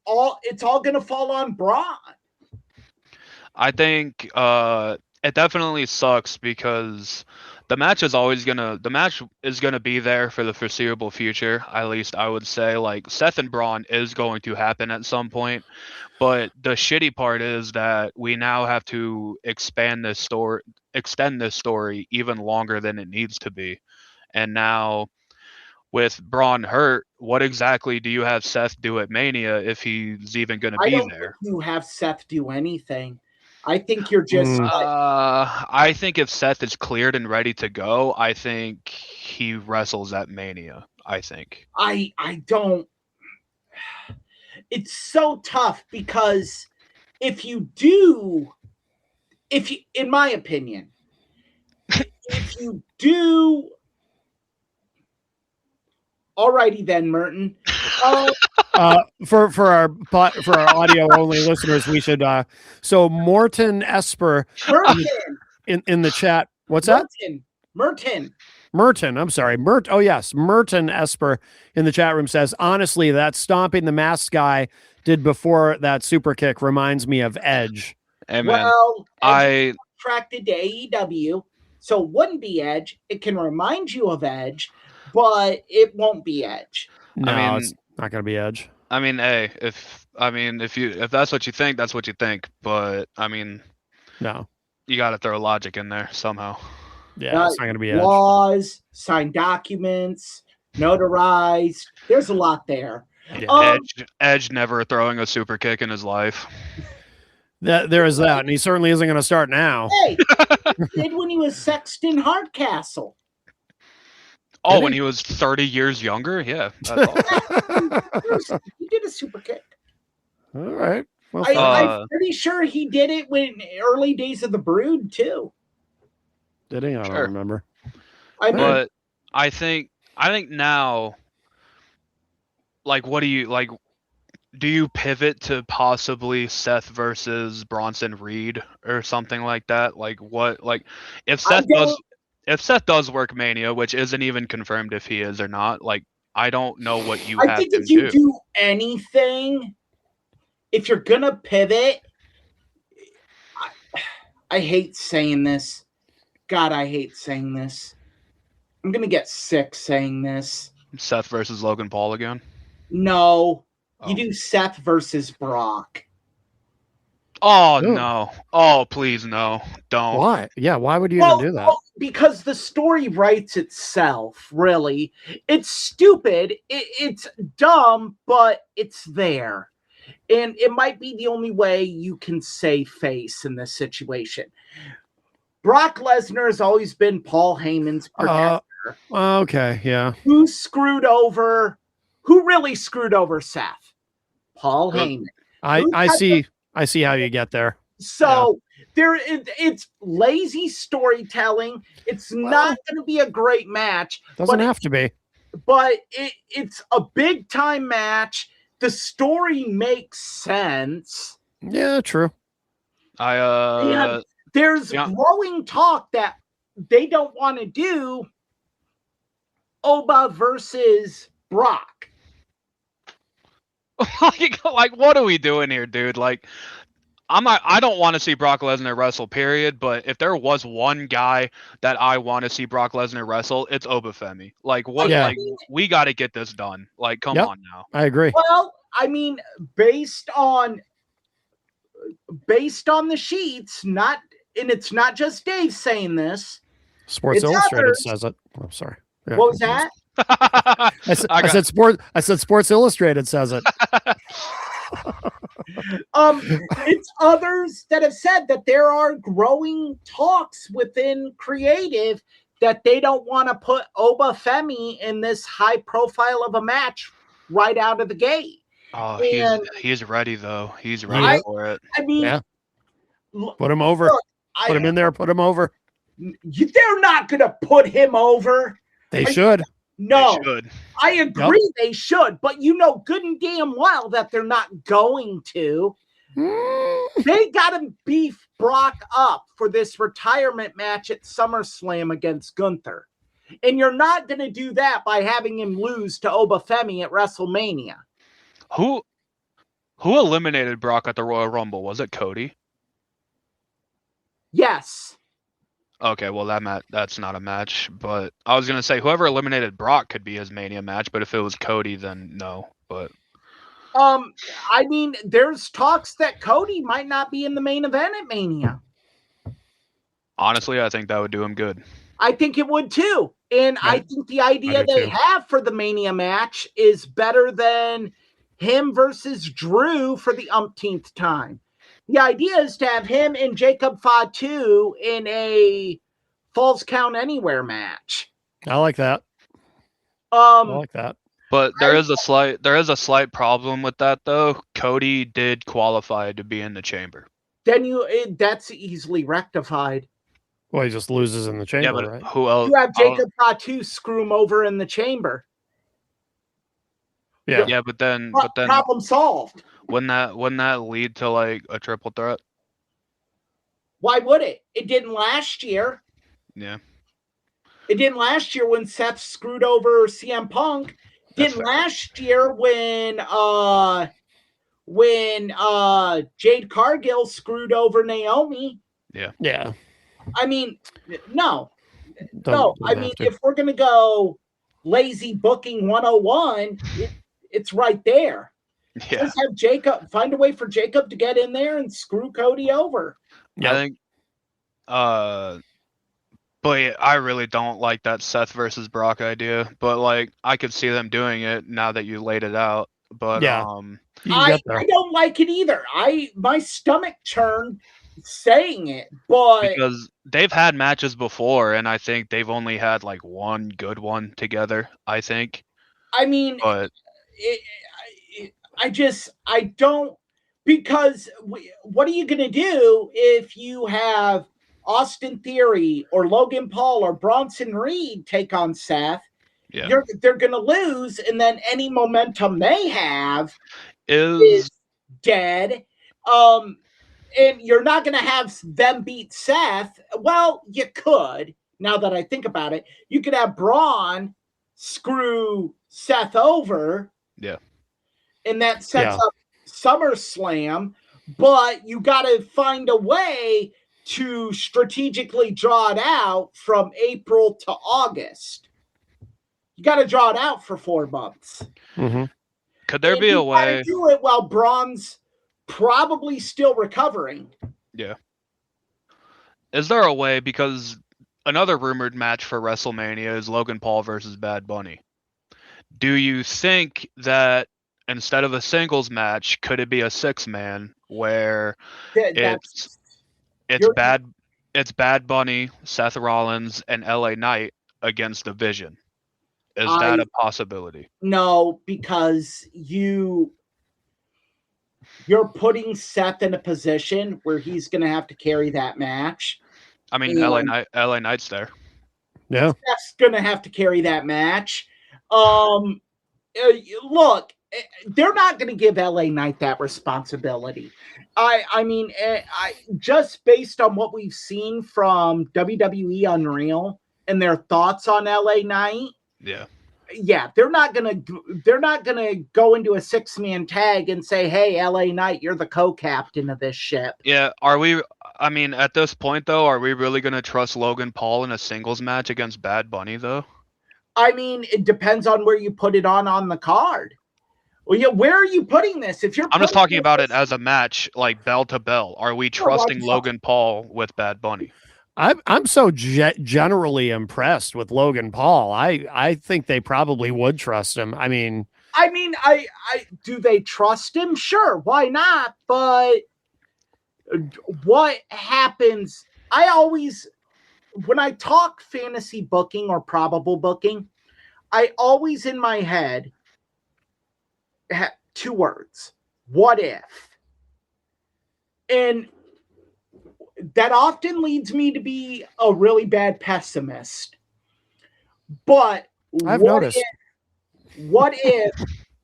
all gonna fall on Braun. I think it definitely sucks because the match is gonna be there for the foreseeable future. At least I would say, like, Seth and Braun is going to happen at some point. But the shitty part is that we now have to extend this story even longer than it needs to be. And now with Braun hurt, what exactly do you have Seth do at Mania if he's even going to be there? I don't think you have Seth do anything. I think you're just. I think if Seth is cleared and ready to go, I think he wrestles at Mania. I think. I don't. It's so tough because in my opinion, if you do. Alrighty then, Merton. For our audio only listeners, we should so Morton Esper in the chat. What's that? Merton. I'm sorry. Oh yes, Merton Esper in the chat room says, honestly, that stomping the mask guy did before that super kick reminds me of Edge. Amen. Well, Edge attracted to AEW, so it wouldn't be Edge. It can remind you of Edge, but it won't be Edge. No, it's not going to be Edge. I mean, hey, if that's what you think, that's what you think. But I mean, no, you got to throw logic in there somehow. Yeah, it's not going to be Edge. Laws, signed documents, notarized. There's a lot there. Yeah, Edge never throwing a super kick in his life. There is that, and he certainly isn't going to start now. Hey, he did when he was Sexton Hardcastle. Oh, when he was 30 years younger? Yeah. That's awesome. He did a super kick. All right. Well, I'm pretty sure he did it when early days of the Brood, too. Did he? I don't remember. But I think now, like, what do you, like, do you pivot to possibly Seth versus Bronson Reed or something like that? Like, what, like, if Seth does work Mania, which isn't even confirmed if he is or not, like, I don't know what you have to do. I think if you do anything, if you're going to pivot, I hate saying this. God, I hate saying this. I'm going to get sick saying this. Seth versus Logan Paul again? No. You do Seth versus Brock. Oh Ooh. no! Oh please no! Don't. Why? Yeah, why would you even do that? Because the story writes itself. Really, it's stupid. It's dumb, but it's there, and it might be the only way you can save face in this situation. Brock Lesnar has always been Paul Heyman's protector. Okay, yeah. Who really screwed over Seth? Paul Heyman. I see how you get there. So it's lazy storytelling. It's not going to be a great match. Doesn't have to be. But it's a big time match. The story makes sense. Yeah, true. There's growing talk that they don't want to do Oba versus Brock. Like, what are we doing here, dude? Like, I don't want to see Brock Lesnar wrestle, period. But if there was one guy that I want to see Brock Lesnar wrestle, it's Obafemi. Like, what? Yeah. Like, we got to get this done. Like, come on now. I agree. Well, I mean, based on the sheets, and it's not just Dave saying this. Sports Illustrated says it. I'm sorry. Yeah. What was that? I said Sports Illustrated says it. It's others that have said that there are growing talks within creative that they don't want to put Obafemi in this high profile of a match right out of the gate. Oh, he's ready though. He's ready for it. I mean, put him over. Look, put him in there. Put him over. They're not going to put him over. They should. No, they should. I agree they should, but you know good and damn well that they're not going to. They got to beef Brock up for this retirement match at SummerSlam against Gunther. And you're not going to do that by having him lose to Obafemi at WrestleMania. Who eliminated Brock at the Royal Rumble? Was it Cody? Yes. Okay, well that's not a match, but I was gonna say whoever eliminated Brock could be his Mania match, but if it was Cody, then no. But I mean, there's talks that Cody might not be in the main event at Mania. Honestly, I think that would do him good. I think it would too, and I think the idea they have for the Mania match is better than him versus Drew for the umpteenth time. The idea is to have him and Jacob Fatu in a Falls Count Anywhere match. I like that. I like that. But there is a slight problem with that though. Cody did qualify to be in the chamber. Then that's easily rectified. Well, he just loses in the chamber, right? Who else? You have Jacob Fatu screw him over in the chamber. Yeah. Yeah, but then problem solved. Wouldn't that lead to like a triple threat? Why would it? It didn't last year. Yeah. It didn't last year when Seth screwed over CM Punk. It didn't last year when Jade Cargill screwed over Naomi. Yeah. Yeah. I mean, no. I mean, if we're gonna go lazy booking 101, it's right there. Yeah. Just have Jacob find a way for Jacob to get in there and screw Cody over. Yeah. I think but I really don't like that Seth versus Brock idea. But like I could see them doing it now that you laid it out. But I don't like it either. My stomach churned saying it, but because they've had matches before and I think they've only had like one good one together, I think. I mean, but I don't, because what are you going to do if you have Austin Theory or Logan Paul or Bronson Reed take on Seth? Yeah. They're going to lose, and then any momentum they have is dead. And you're not going to have them beat Seth. Well, you could, now that I think about it. You could have Braun screw Seth over. Yeah. And that sets up SummerSlam, but you got to find a way to strategically draw it out from April to August. You got to draw it out for 4 months. Mm-hmm. Could there be a way to do it while Braun's probably still recovering. Yeah. Is there a way, because another rumored match for WrestleMania is Logan Paul versus Bad Bunny. Do you think that instead of a singles match, could it be a 6-man where it's Bad Bunny, Seth Rollins, and LA Knight against the Vision? Is that a possibility? No, because you're putting Seth in a position where he's going to have to carry that match. I mean, LA Knight's there. Yeah, Seth's going to have to carry that match. Look, they're not going to give LA Knight that responsibility. I mean, just based on what we've seen from WWE Unreal and their thoughts on LA Knight. Yeah, they're not gonna go into a 6-man tag and say, "Hey, LA Knight, you're the co-captain of this ship." Yeah, are we? I mean, at this point, though, are we really gonna trust Logan Paul in a singles match against Bad Bunny, though? I mean, it depends on where you put it on the card. Well, yeah, where are you putting this? I'm just talking about it as a match, like bell to bell. Are we trusting Logan Paul with Bad Bunny? I'm so generally impressed with Logan Paul. I think they probably would trust him. I mean, I do they trust him? Sure, why not? But what happens? I always, when I talk fantasy booking or probable booking, I always in my head have 2 words: what if? And that often leads me to be a really bad pessimist. But I've noticed. What if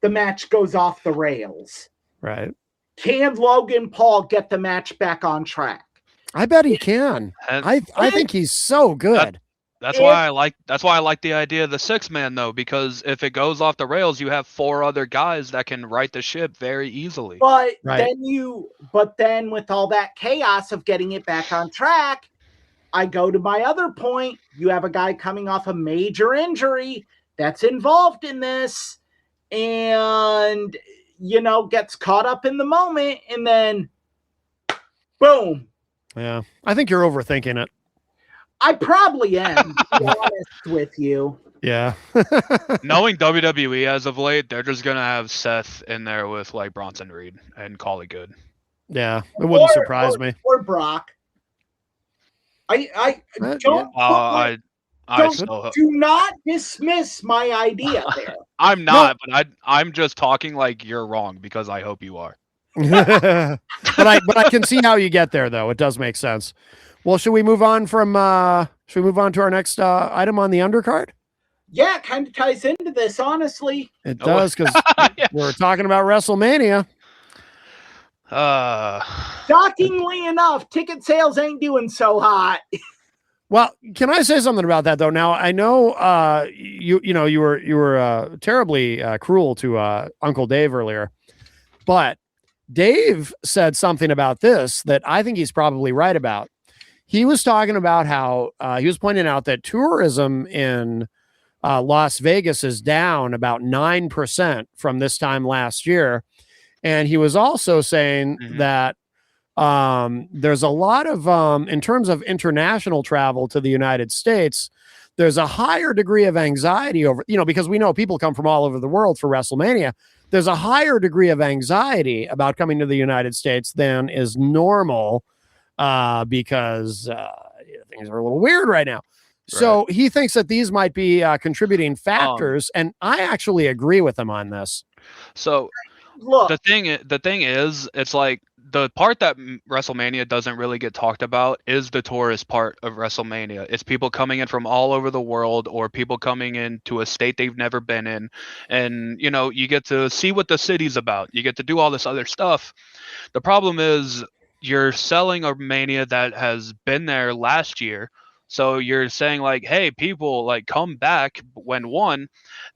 the match goes off the rails? Right. Can Logan Paul get the match back on track? I bet he can. I think he's so good. That's why I like the idea of the 6-man, though, because if it goes off the rails, you have 4 other guys that can right the ship very easily. But then with all that chaos of getting it back on track, I go to my other point. You have a guy coming off a major injury that's involved in this and, gets caught up in the moment and then boom. Yeah. I think you're overthinking it. I probably am, to be honest with you. Yeah. Knowing WWE as of late, they're just gonna have Seth in there with like Bronson Reed and call it good. Yeah, it wouldn't surprise me. Or Brock. Do not dismiss my idea there. I'm not, but I'm just talking like you're wrong because I hope you are. but I can see how you get there, though. It does make sense. Well, should we move on to our next item on the undercard? Yeah, it kind of ties into this, honestly. It does, because we're talking about WrestleMania. Shockingly enough, ticket sales ain't doing so hot. Well, can I say something about that, though? Now, I know you were terribly cruel to Uncle Dave earlier, but Dave said something about this that I think he's probably right about. He was talking about how he was pointing out that tourism in Las Vegas is down about 9% from this time last year. And he was also saying that there's a lot of, in terms of international travel to the United States, there's a higher degree of anxiety over, because we know people come from all over the world for WrestleMania. There's a higher degree of anxiety about coming to the United States than is normal. Because things are a little weird right now. Right. So he thinks that these might be contributing factors, and I actually agree with him on this. So look, the thing is, it's like the part that WrestleMania doesn't really get talked about is the tourist part of WrestleMania. It's people coming in from all over the world, or people coming into a state they've never been in, and you get to see what the city's about. You get to do all this other stuff. The problem is, you're selling a Mania that has been there last year. So you're saying like, hey, people, like, come back when one,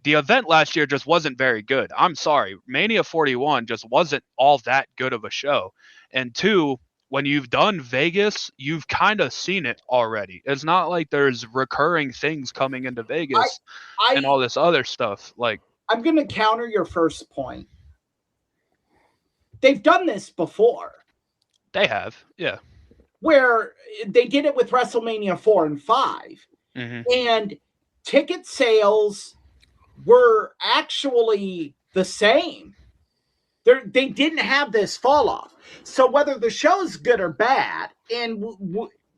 the event last year just wasn't very good. I'm sorry. Mania 41 just wasn't all that good of a show. And 2, when you've done Vegas, you've kind of seen it already. It's not like there's recurring things coming into Vegas and all this other stuff. Like, I'm going to counter your first point. they've done this before. They have, yeah. Where they did it with WrestleMania 4 and 5. And ticket sales were actually the same. They didn't have this fall off. So whether the show's good or bad, and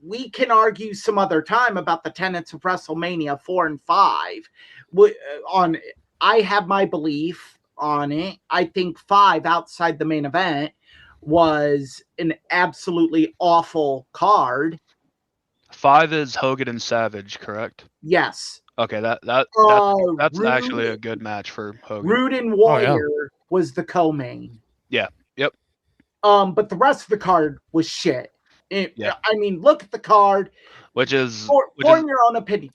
we can argue some other time about the tenets of WrestleMania 4 and 5. I have my belief on it. I think 5 outside the main event was an absolutely awful card. 5 is Hogan and Savage, correct? Yes. Okay, that's Rude, actually a good match for Hogan. Rude and Warrior was the co-main. Yeah. Yep. But the rest of the card was shit. I mean, look at the card. Which is form your own opinion.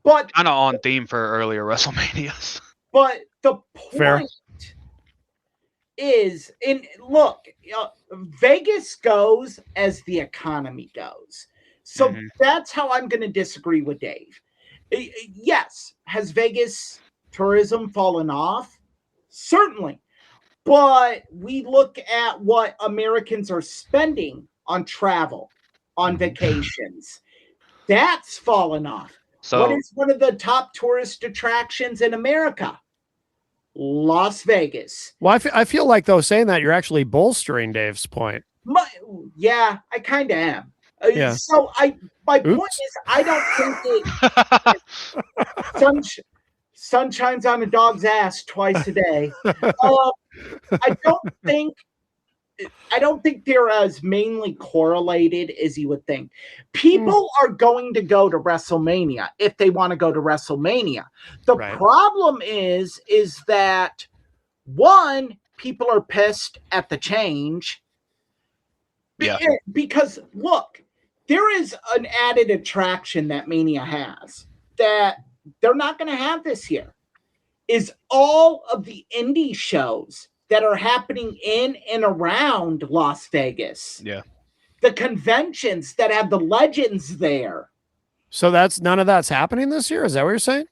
But kind of on theme for earlier WrestleManias. But the point is, look, Vegas goes as the economy goes. So that's how I'm going to disagree with Dave. Yes, has Vegas tourism fallen off? Certainly. But we look at what Americans are spending on travel, on vacations. That's fallen off. So, what is one of the top tourist attractions in America? Las Vegas. Well, I feel like, though, saying that, you're actually bolstering Dave's point. I kind of am. So my point is, I don't think sun shines on a dog's ass twice a day. I don't think they're as mainly correlated as you would think. People are going to go to WrestleMania if they want to go to WrestleMania. The problem is that, one, people are pissed at the change. Yeah. Because, look, there is an added attraction that Mania has that they're not going to have this year, is all of the indie shows that are happening in and around Las Vegas. Yeah. The conventions that have the legends there. So none of that's happening this year? Is that what you're saying?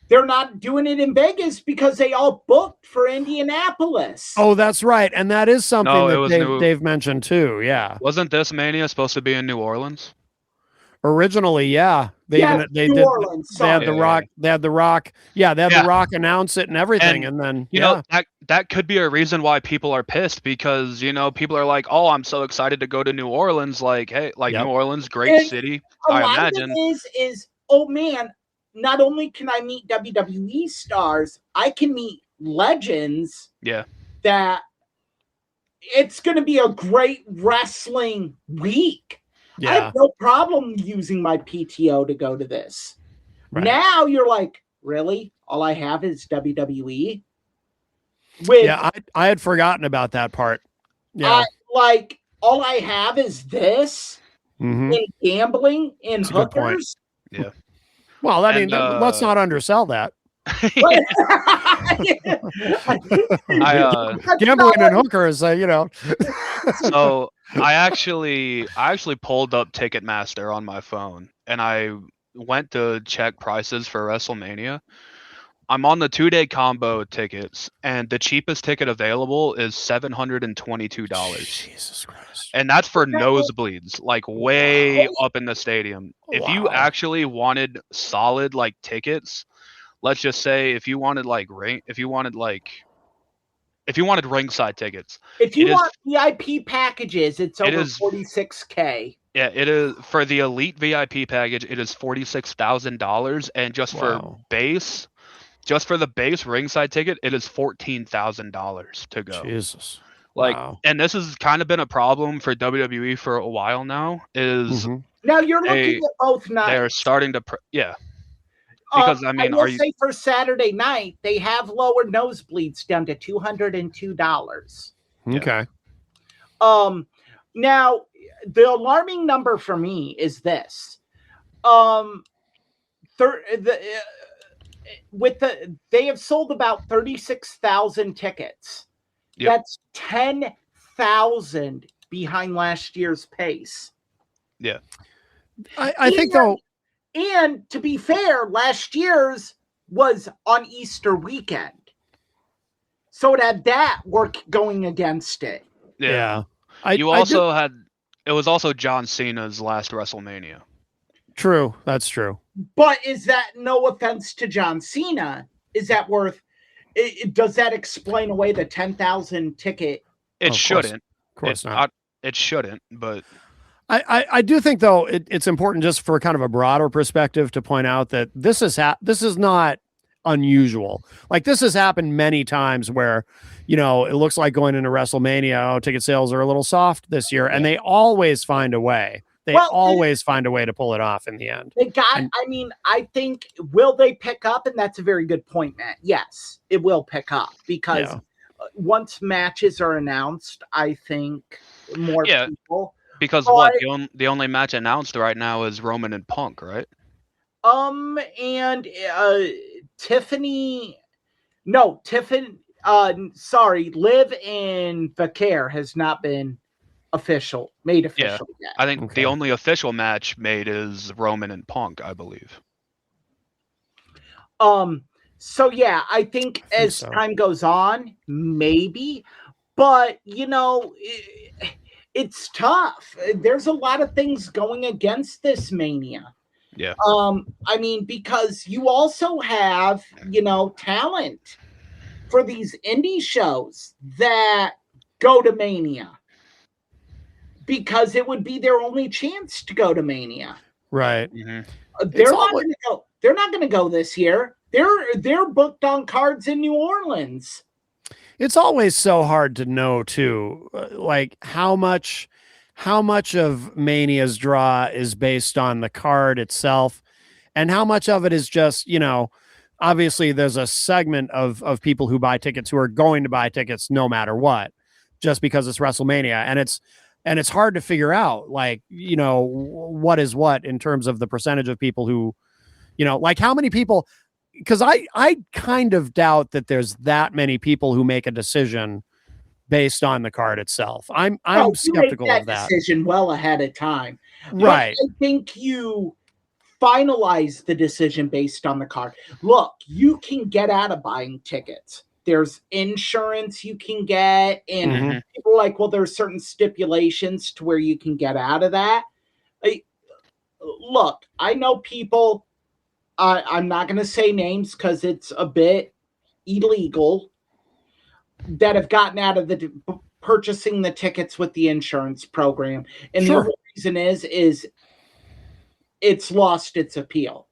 They're not doing it in Vegas because they all booked for Indianapolis. Oh, that's right. And that is something that Dave mentioned too. Yeah. Wasn't this Mania supposed to be in New Orleans? Originally, yeah. They had The Rock. They had The Rock. Yeah, they had The Rock announce it and everything. And then you know that could be a reason why people are pissed, because people are like, "Oh, I'm so excited to go to New Orleans." Like, hey, New Orleans, great city. I imagine is oh man, not only can I meet WWE stars, I can meet legends. Yeah. That it's going to be a great wrestling week. Yeah. I have no problem using my PTO to go to this. Right. Now you're like, really? All I have is WWE? I had forgotten about that part. Yeah. All I have is this in gambling and hookers. Yeah. Well, I mean, let's not undersell that. Gambling and hookers, So I actually pulled up Ticketmaster on my phone and I went to check prices for WrestleMania. I'm on the 2-day combo tickets, and the cheapest ticket available is $722. Jesus Christ! And that's for nosebleeds, like way up in the stadium. If you actually wanted solid tickets, let's just say if you wanted ringside tickets. If you want VIP packages, it's over $46K. Yeah, it is for the elite VIP package. It is $46,000, and just for the base ringside ticket, it is $14,000 to go. Jesus. And this has kind of been a problem for WWE for a while now. Now you're looking at both nights. They're starting to, because I will say for Saturday night, they have lowered nosebleeds down to $202. Okay. Now the alarming number for me is this. They have sold about 36,000 tickets. Yep. That's 10,000 behind last year's pace. Yeah. I think though. And to be fair, last year's was on Easter weekend. So it had that work going against it. Yeah. You also had. It was also John Cena's last WrestleMania. True, that's true. But is that, no offense to John Cena, is that worth? Does that explain away the 10,000 ticket? It shouldn't. Of course not. It shouldn't, but I do think though it's important just for kind of a broader perspective to point out that this is not unusual. Like this has happened many times where, you know, it looks like going into WrestleMania, ticket sales are a little soft this year, and they always find a way. They always find a way to pull it off in the end. I think, will they pick up? And that's a very good point, Matt. Yes, it will pick up because once matches are announced, I think more people. Because the only match announced right now is Roman and Punk, right? And Tiffany, sorry, Liv and Vaquer has not been made official yet. I think the only official match made is Roman and Punk, I believe. So yeah, I think as time goes on, maybe, but you know, it's tough. There's a lot of things going against this Mania. Yeah. I mean, because you also have, you know, talent for these indie shows that go to Mania because it would be their only chance to go to Mania. Right. Mm-hmm. They're not going to go this year. They're booked on cards in New Orleans. It's always so hard to know too, like how much of Mania's draw is based on the card itself and how much of it is just, you know, obviously there's a segment of people who buy tickets who are going to buy tickets no matter what, just because it's WrestleMania. And it's hard to figure out, like, you know, what is what in terms of the percentage of people who, you know, like how many people, because I kind of doubt that there's that many people who make a decision based on the card itself. I'm skeptical of that decision well ahead of time. Right. But I think you finalize the decision based on the card. Look, you can get out of buying tickets. There's insurance you can get, and people are like, well, there's certain stipulations to where you can get out of that. Look, I know people, I'm not going to say names because it's a bit illegal, that have gotten out of the purchasing the tickets with the insurance program. And the whole reason is it's lost its appeal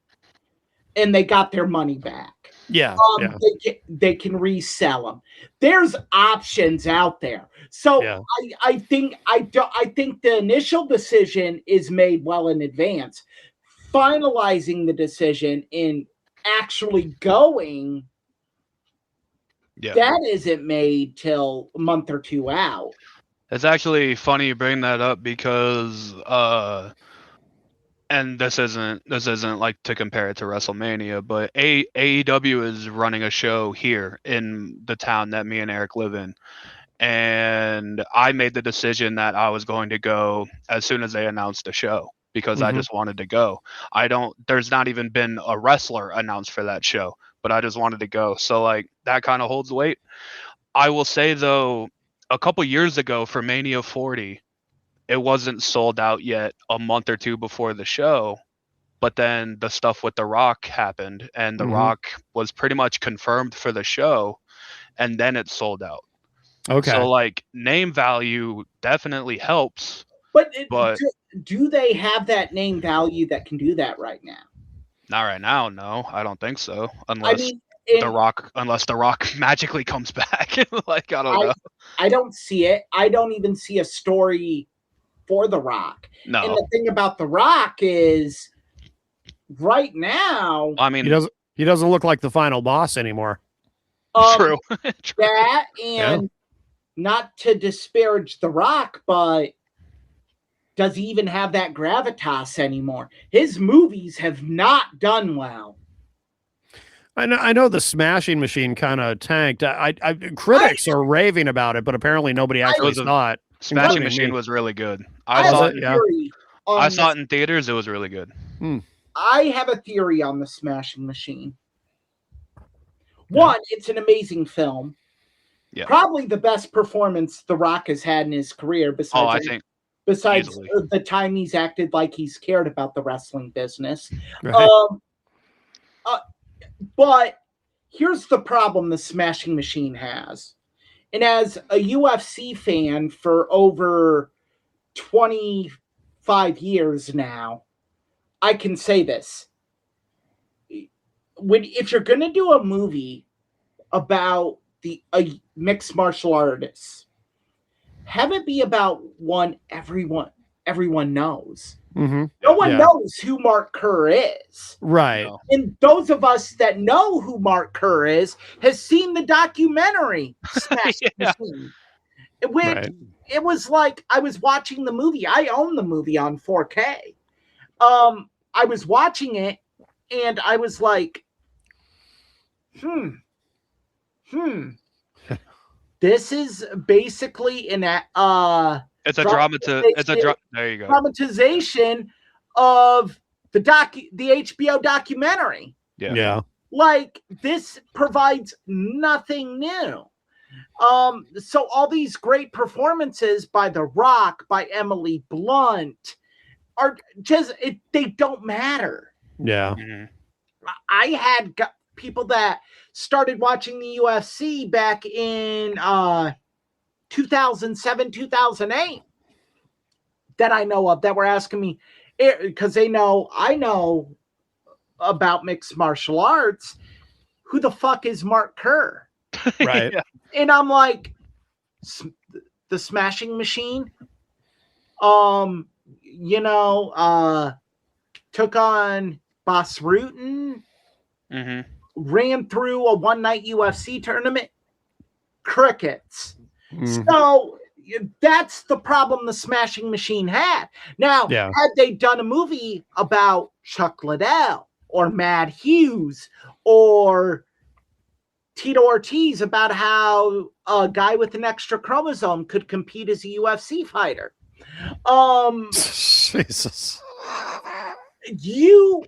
and they got their money back. Yeah. They can resell them. There's options out there. So I think the initial decision is made well in advance. Finalizing the decision in actually going, that isn't made till a month or two out. It's actually funny you bring that up because and this isn't like to compare it to WrestleMania, but AEW is running a show here in the town that me and Eric live in. And I made the decision that I was going to go as soon as they announced the show because I just wanted to go. There's not even been a wrestler announced for that show, but I just wanted to go. So like that kind of holds weight. I will say though, a couple years ago for Mania 40, it wasn't sold out yet a month or two before the show, but then the stuff with The Rock happened and The Rock was pretty much confirmed for the show and then it sold out. Okay. So like name value definitely helps. But do they have that name value that can do that right now? Not right now, no. I don't think so. Unless The Rock magically comes back. Like I don't know. I don't see it. I don't even see a story for The Rock. No. And the thing about The Rock is right now, I mean, he doesn't look like the final boss anymore. True. That and not to disparage The Rock, but does he even have that gravitas anymore? His movies have not done well. I know the Smashing Machine kind of tanked. Critics are raving about it, but apparently nobody actually saw it. Smashing Machine was really good. I saw it in theaters. It was really good. I have a theory on the Smashing Machine. One, it's an amazing film. Probably the best performance The Rock has had in his career, besides the time he's acted like he's cared about the wrestling business. Right. But here's the problem the Smashing Machine has. And as a UFC fan for over 25 years now, I can say this. If you're going to do a movie about a mixed martial artist, have it be about one everyone knows. Mm-hmm. No one knows who Mark Kerr is. Right. And those of us that know who Mark Kerr is has seen the documentary Smashing Machine. It was like I was watching the movie. I own the movie on 4K. I was watching it and I was like, this is basically it's a there you go. dramatization of the HBO documentary. Yeah. Like, this provides nothing new. So all these great performances by The Rock, by Emily Blunt, are just they don't matter. Yeah. I had people that started watching the UFC back in 2007, 2008 that I know of that were asking me, because I know about mixed martial arts, who the fuck is Mark Kerr? Right. And I'm like, the Smashing Machine, took on Bas Rutten, ran through a one-night UFC tournament, crickets. So that's the problem the Smashing Machine had. Now, had they done a movie about Chuck Liddell or Matt Hughes or Tito Ortiz about how a guy with an extra chromosome could compete as a UFC fighter, Jesus, you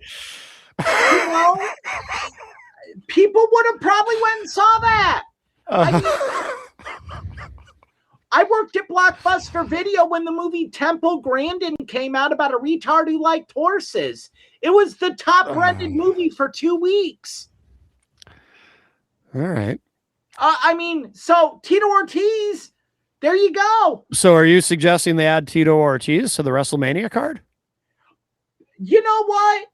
know, people would have probably went and saw that. I worked at Blockbuster Video when the movie Temple Grandin came out about a retard who liked horses. It was the top rented movie for 2 weeks. All right. So Tito Ortiz, there you go. So are you suggesting they add Tito Ortiz to the WrestleMania card? You know what?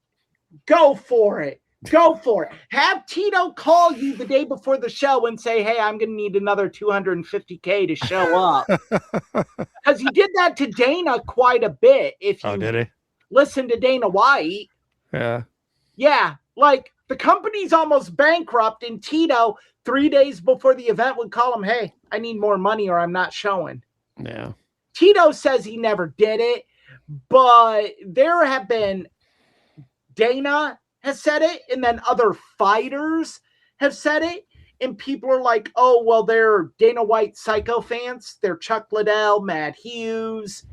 Go for it. Go for it. Have Tito call you the day before the show and say, hey, I'm going to need another $250K to show up. Because he did that to Dana quite a bit. If you did he? Listen to Dana White. Yeah. Yeah. Like, the company's almost bankrupt, and Tito, 3 days before the event, would call him, hey, I need more money or I'm not showing. Yeah. Tito says he never did it, but there have been, Dana has said it, and then other fighters have said it, and people are like, oh, well, they're Dana White psycho fans. They're Chuck Liddell, Matt Hughes.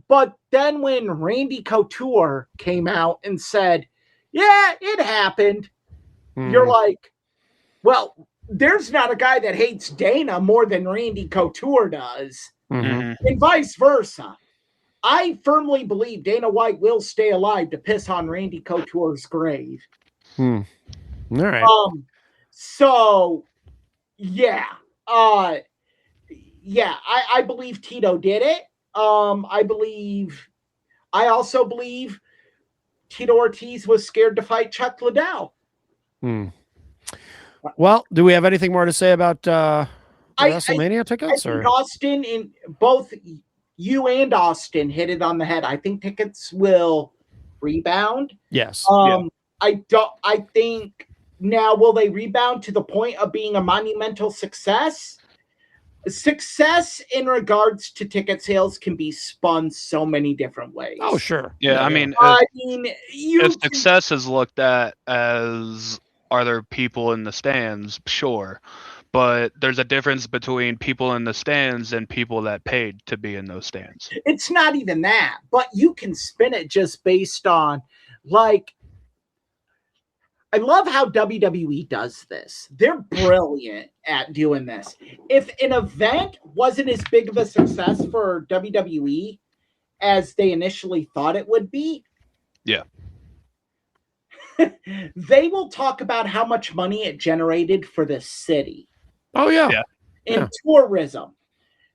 But then when Randy Couture came out and said, yeah, it happened, you're like, well, there's not a guy that hates Dana more than Randy Couture does, and vice versa. I firmly believe Dana White will stay alive to piss on Randy Couture's grave. All right. So, yeah. I believe Tito did it. I also believe Tito Ortiz was scared to fight Chuck Liddell. Well, do we have anything more to say about WrestleMania tickets? I think Austin, in both you and Austin hit it on the head. I think tickets will rebound. Yes. I think now, will they rebound to the point of being a monumental success? Success in regards to ticket sales can be spun so many different ways. Oh, sure. Yeah. If success is looked at as, are there people in the stands? Sure. But there's a difference between people in the stands and people that paid to be in those stands. It's not even that, but you can spin it just based on, like, I love how WWE does this. They're brilliant at doing this. If an event wasn't as big of a success for WWE as they initially thought it would be, yeah, they will talk about how much money it generated for the city. Oh yeah. In tourism.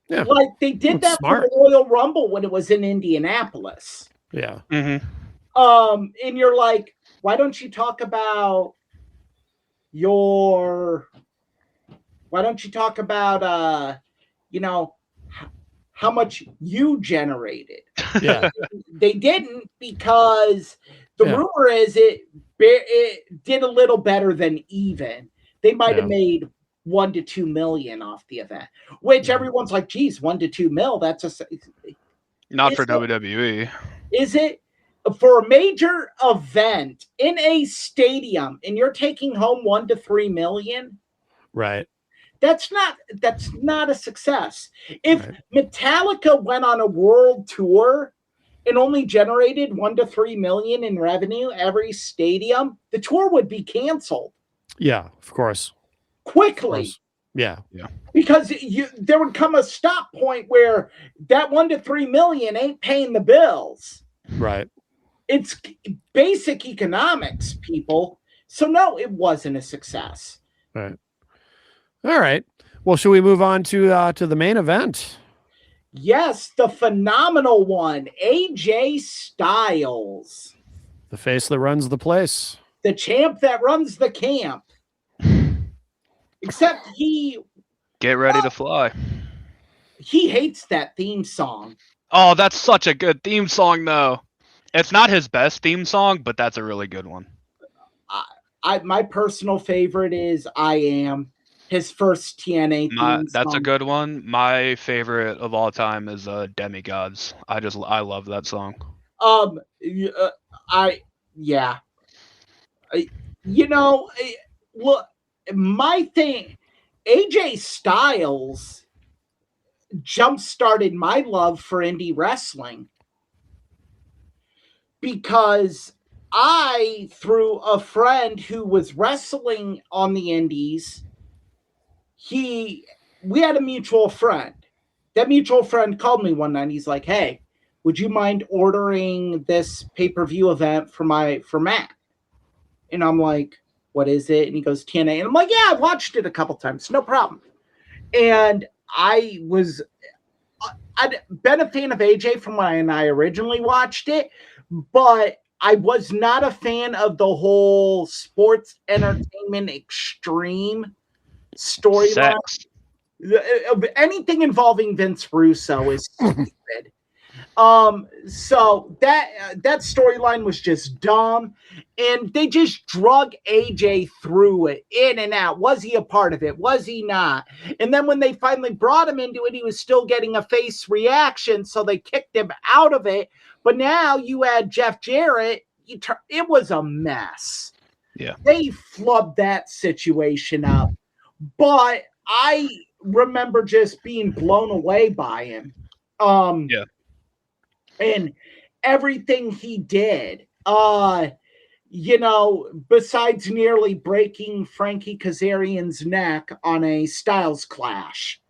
Yeah. Like they did that for the Royal Rumble when it was in Indianapolis. Yeah. Mm-hmm. And you're like, why don't you talk about how much you generated? Yeah. They didn't, because the rumor is it did a little better than even. They might have made 1 to 2 million off the event, which everyone's like, geez, 1 to 2 mil. That's not for WWE. Is it? For a major event in a stadium and you're taking home 1 to 3 million, right? That's not a success. If Metallica went on a world tour and only generated 1 to 3 million in revenue every stadium, the tour would be canceled. Yeah, of course. Quickly. Of course. Yeah. Because there would come a stop point where that 1 to 3 million ain't paying the bills. Right. It's basic economics, people. So no, it wasn't a success. Right. All right. Well, should we move on to the main event? Yes, the phenomenal one, AJ Styles. The face that runs the place. The champ that runs the camp. Except Get ready to fly. He hates that theme song. Oh, that's such a good theme song, though. It's not his best theme song, but that's a really good one. My personal favorite is I Am, his first TNA theme song. That's a good one. My favorite of all time is Demigods. I love that song. Look, my thing, AJ Styles jump-started my love for indie wrestling. Because through a friend who was wrestling on the indies, we had a mutual friend. That mutual friend called me one night and he's like, hey, would you mind ordering this pay-per-view event for Matt? And I'm like, what is it? And he goes, TNA. And I'm like, yeah, I've watched it a couple times. No problem. And I'd been a fan of AJ from when I originally watched it, but I was not a fan of the whole sports entertainment extreme storyline. Anything involving Vince Russo is stupid. So that storyline was just dumb, and they just drug AJ through it, in and out. Was he a part of it? Was he not? And then when they finally brought him into it, he was still getting a face reaction, so they kicked him out of it. But now you add Jeff Jarrett, it was a mess. Yeah. They flubbed that situation up. But I remember just being blown away by him. Yeah. And everything he did, besides nearly breaking Frankie Kazarian's neck on a Styles Clash.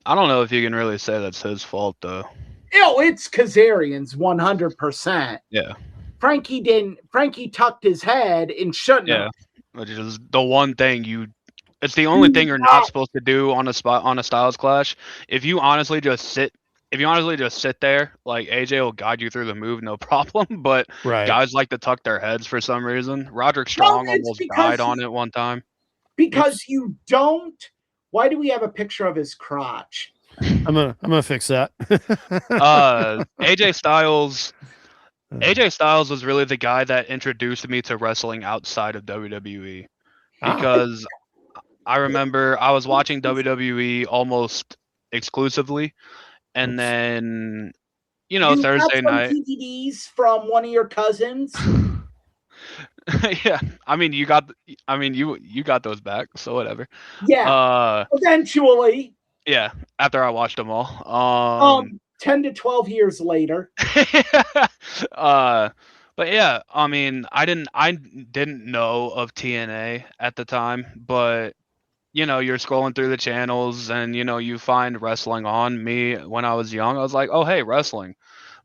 I don't know if you can really say that's his fault, though. It's Kazarian's 100%. Yeah. Frankie tucked his head and shouldn't have. Which is the one thing it's the only thing you're not supposed to do on a Styles Clash. If you honestly just sit there, like, AJ will guide you through the move, no problem. But guys like to tuck their heads for some reason. Roderick Strong almost died on it one time. Because you don't. Why do we have a picture of his crotch? I'm gonna fix that. AJ Styles was really the guy that introduced me to wrestling outside of WWE, because I remember I was watching WWE almost exclusively. And then, Thursday night. DVDs from one of your cousins. Yeah, you got those back, so whatever. Yeah. Eventually. Yeah, after I watched them all. 10 to 12 years later. But yeah, I mean, I didn't know of TNA at the time, but you're scrolling through the channels and you find wrestling on. Me, when I was young, I was like, oh hey, wrestling.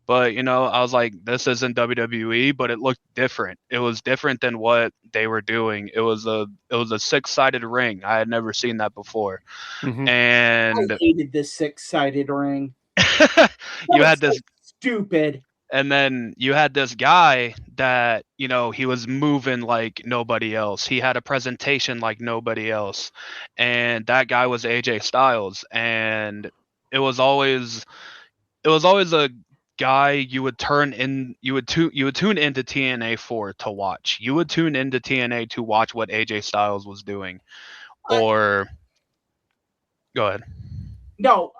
But I was like, this isn't WWE, but it looked different. It was different than what they were doing. It was a 6-sided ring. I had never seen that before. And I hated this 6-sided ring. You had this stupid. And then you had this guy that, he was moving like nobody else. He had a presentation like nobody else. And that guy was AJ Styles. And it was always a guy you would tune into TNA for to watch. You would tune into TNA to watch what AJ Styles was doing. Or go ahead. No,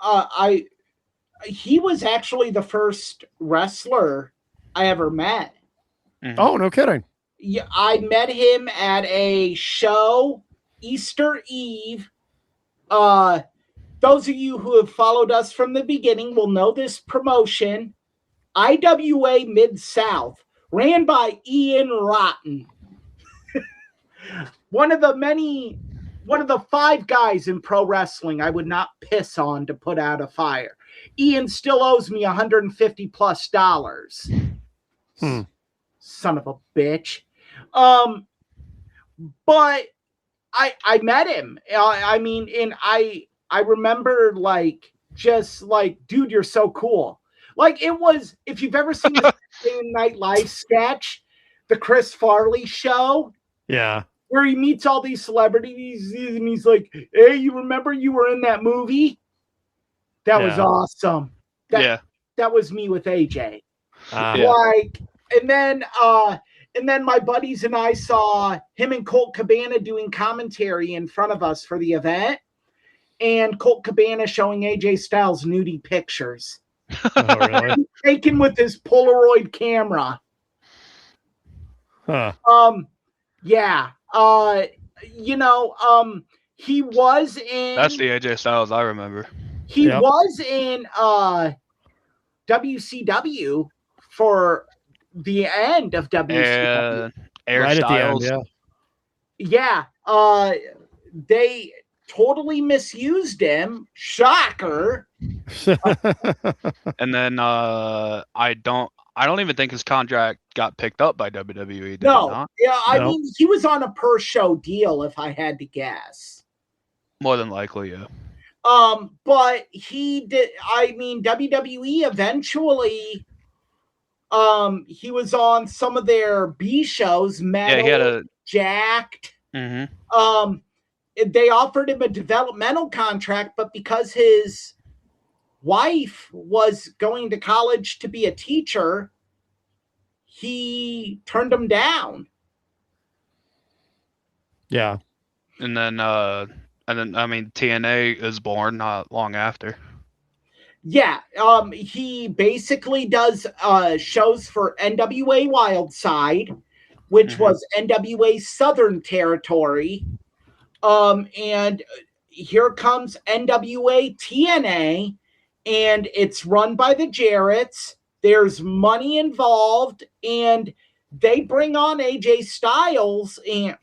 he was actually the first wrestler I ever met. Mm-hmm. Oh, no kidding. Yeah, I met him at a show Easter Eve. Those of you who have followed us from the beginning will know this promotion. IWA Mid-South, ran by Ian Rotten. One of the 5 guys in pro wrestling I would not piss on to put out a fire. Ian still owes me $150+. Son of a bitch. But I met him. I mean, and I remember just dude, you're so cool. It was, if you've ever seen the Saturday Night Live sketch, the Chris Farley show. Yeah. Where he meets all these celebrities and he's like, hey, you remember you were in that movie? That was awesome. That was me with AJ. And then my buddies and I saw him and Colt Cabana doing commentary in front of us for the event, and Colt Cabana showing AJ Styles nudie pictures. Oh, really? Taken with his Polaroid camera. Huh. Yeah. He was in. That's the AJ Styles I remember. He was in WCW for the end of WCW. Right Styles. At the end, they totally misused him. Shocker. And then I don't even think his contract got picked up by WWE. Did No. It not? Yeah, I mean, he was on a per show deal, if I had to guess. More than likely, yeah. But he did. I mean, WWE eventually. He was on some of their B shows. Metal, he had Jacked. Mm-hmm. They offered him a developmental contract, but because his wife was going to college to be a teacher, he turned him down. Yeah. And then I mean, TNA is born not long after. Yeah, he basically does shows for NWA Wildside, which was NWA Southern Territory. And here comes NWA TNA, and it's run by the Jarretts. There's money involved, and they bring on AJ Styles and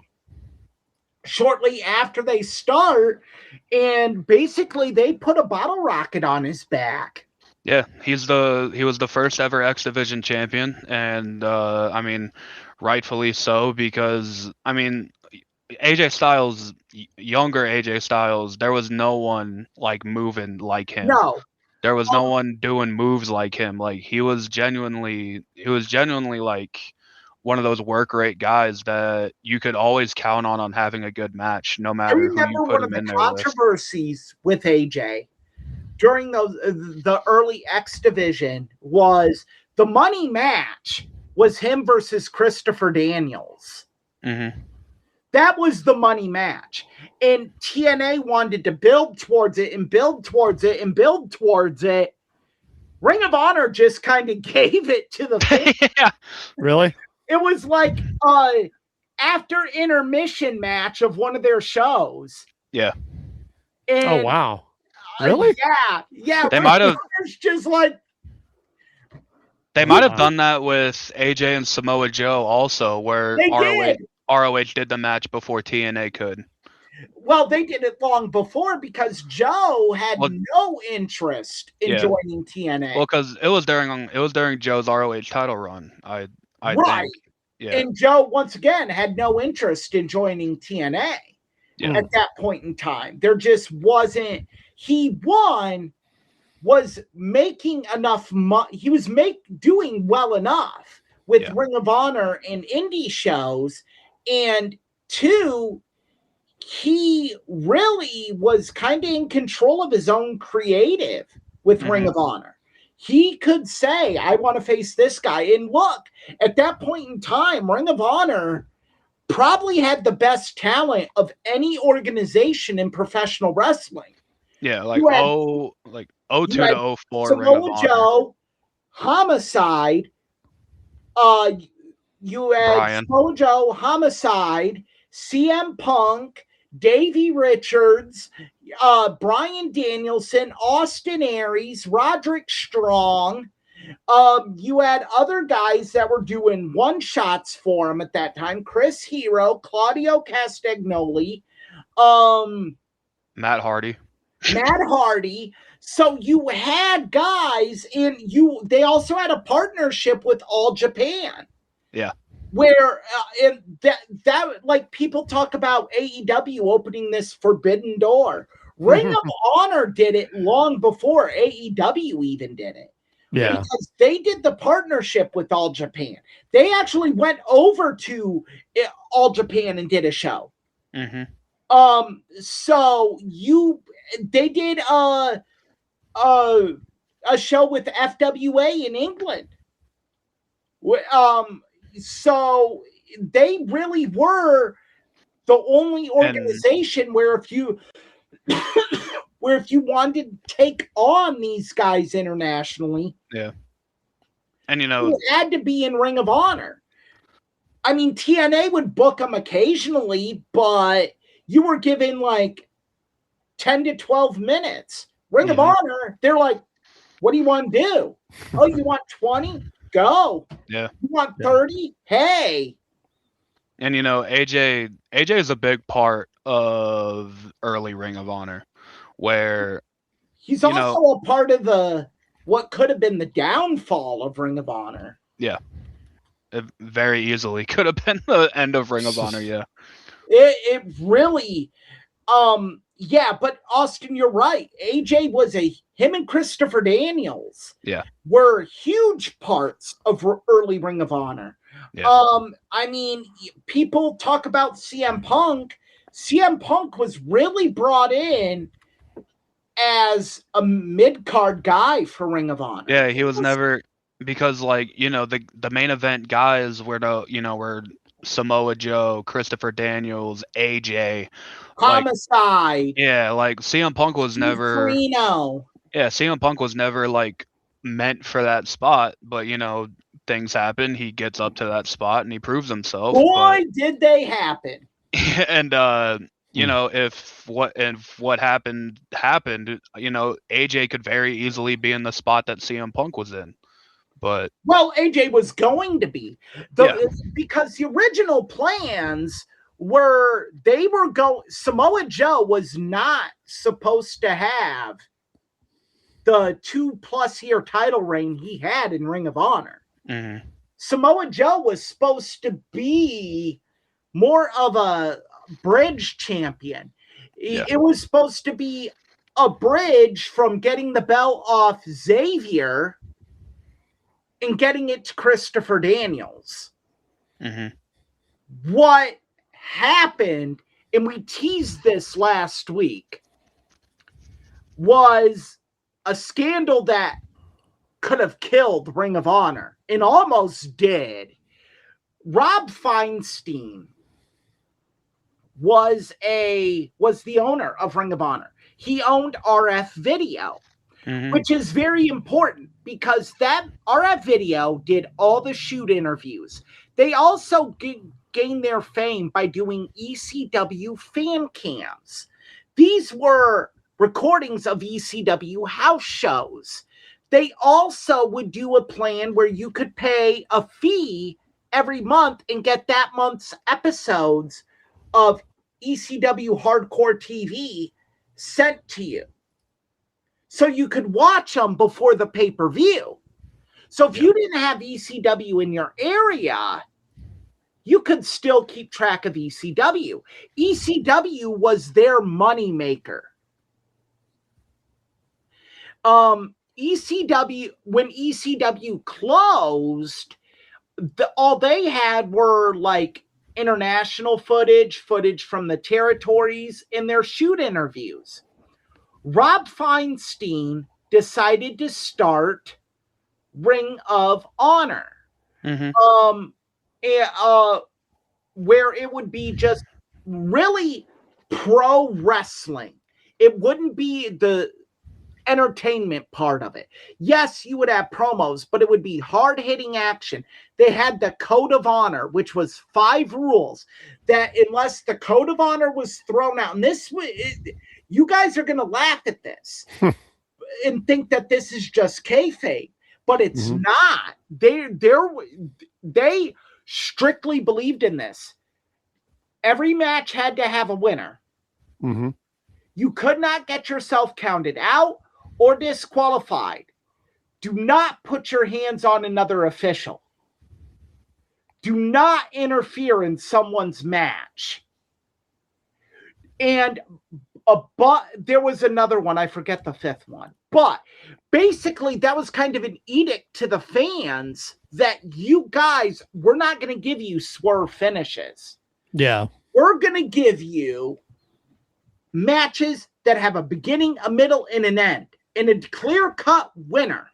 shortly after they start, and basically they put a bottle rocket on his back. Yeah, he was the first ever X Division champion, and I mean, rightfully so, because I mean, AJ Styles, younger AJ Styles, there was no one moving like him. No. There was no one doing moves like him. He was genuinely one of those work rate guys that you could always count on having a good match, no matter who you put him in there with. One of the controversies with AJ during the early X Division was the money match was him versus Christopher Daniels. Mm-hmm. That was the money match. And TNA wanted to build towards it and build towards it and build towards it. Ring of Honor just kind of gave it to the fans. Yeah. Really? It was like after intermission match of one of their shows. Yeah. And, oh, They might have done that with AJ and Samoa Joe also, where ROH did the match before TNA could. Well, they did it long before because Joe had no interest in joining TNA. Well, because it was during Joe's ROH title run. I think. Yeah. And Joe once again had no interest in joining TNA at that point in time. There just wasn't. He was making enough money. He was doing well enough with Ring of Honor and indie shows, and 2, he really was kind of in control of his own creative with Ring of Honor. He could say, I want to face this guy. And look, at that point in time, Ring of Honor probably had the best talent of any organization in professional wrestling. Yeah, like 02 to 04 Ring of Honor. Joe, Homicide, you had Mojo, Homicide, CM Punk, Davey Richards, Bryan Danielson, Austin Aries, Roderick Strong. You had other guys that were doing one-shots for him at that time. Chris Hero, Claudio Castagnoli, Matt Hardy. So you had guys they also had a partnership with All Japan. Yeah. Where that like people talk about AEW opening this forbidden door. Ring of Honor did it long before AEW even did it. Yeah. Because they did the partnership with All Japan. They actually went over to All Japan and did a show. So they did a show with FWA in England. So they really were the only organization where if you wanted to take on these guys internationally, and you had to be in Ring of Honor. I mean, TNA would book them occasionally, but you were given like 10 to 12 minutes. Ring of Honor, they're like, what do you want to do? Oh, you want 20? Go. Yeah. You want 30? Hey. And AJ is a big part of early Ring of Honor, where he's also a part of what could have been the downfall of Ring of Honor. Yeah. It very easily could have been the end of Ring of Honor, yeah. It really but Austin, you're right. AJ was him and Christopher Daniels were huge parts of early Ring of Honor. Yeah. I mean, people talk about CM Punk. CM Punk was really brought in as a mid-card guy for Ring of Honor. Yeah, he was never, because the main event guys were Samoa Joe, Christopher Daniels, AJ, Homicide. CM Punk was never. Yeah, CM Punk was never meant for that spot, but things happen. He gets up to that spot and he proves himself. Boy, did they happen! And if what happened, AJ could very easily be in the spot that CM Punk was in. But AJ was going to be because the original plans were Samoa Joe was not supposed to have the 2+ year title reign he had in Ring of Honor. Samoa Joe was supposed to be more of a bridge champion. It was supposed to be a bridge from getting the belt off Xavier and getting it to Christopher Daniels. What happened, and we teased this last week, was a scandal that could have killed Ring of Honor, and almost did. Rob Feinstein was the owner of Ring of Honor. He owned RF Video, which is very important because that RF Video did all the shoot interviews. They also gained their fame by doing ECW fan cams. These were recordings of ECW house shows. They also would do a plan where you could pay a fee every month and get that month's episodes of ECW Hardcore TV sent to you. So you could watch them before the pay-per-view. So if you didn't have ECW in your area, you could still keep track of ECW. ECW was their moneymaker. ECW, when ECW closed, all they had were like international footage from the territories, and their shoot interviews. Rob Feinstein decided to start Ring of Honor, where it would be just really pro wrestling. It wouldn't be the entertainment part of it. Yes, you would have promos, but it would be hard-hitting action. They had the Code of Honor, which was 5 rules that unless the Code of Honor was thrown out, and you guys are going to laugh at this and think that this is just kayfabe, but it's not. They strictly believed in this. Every match had to have a winner. You could not get yourself counted out or disqualified. Do not put your hands on another official. Do not interfere in someone's match. And but there was another one, I forget the 5th one. But basically that was kind of an edict to the fans that you guys, we're not going to give you swerve finishes. Yeah. We're going to give you matches that have a beginning, a middle, and an end, and a clear-cut winner.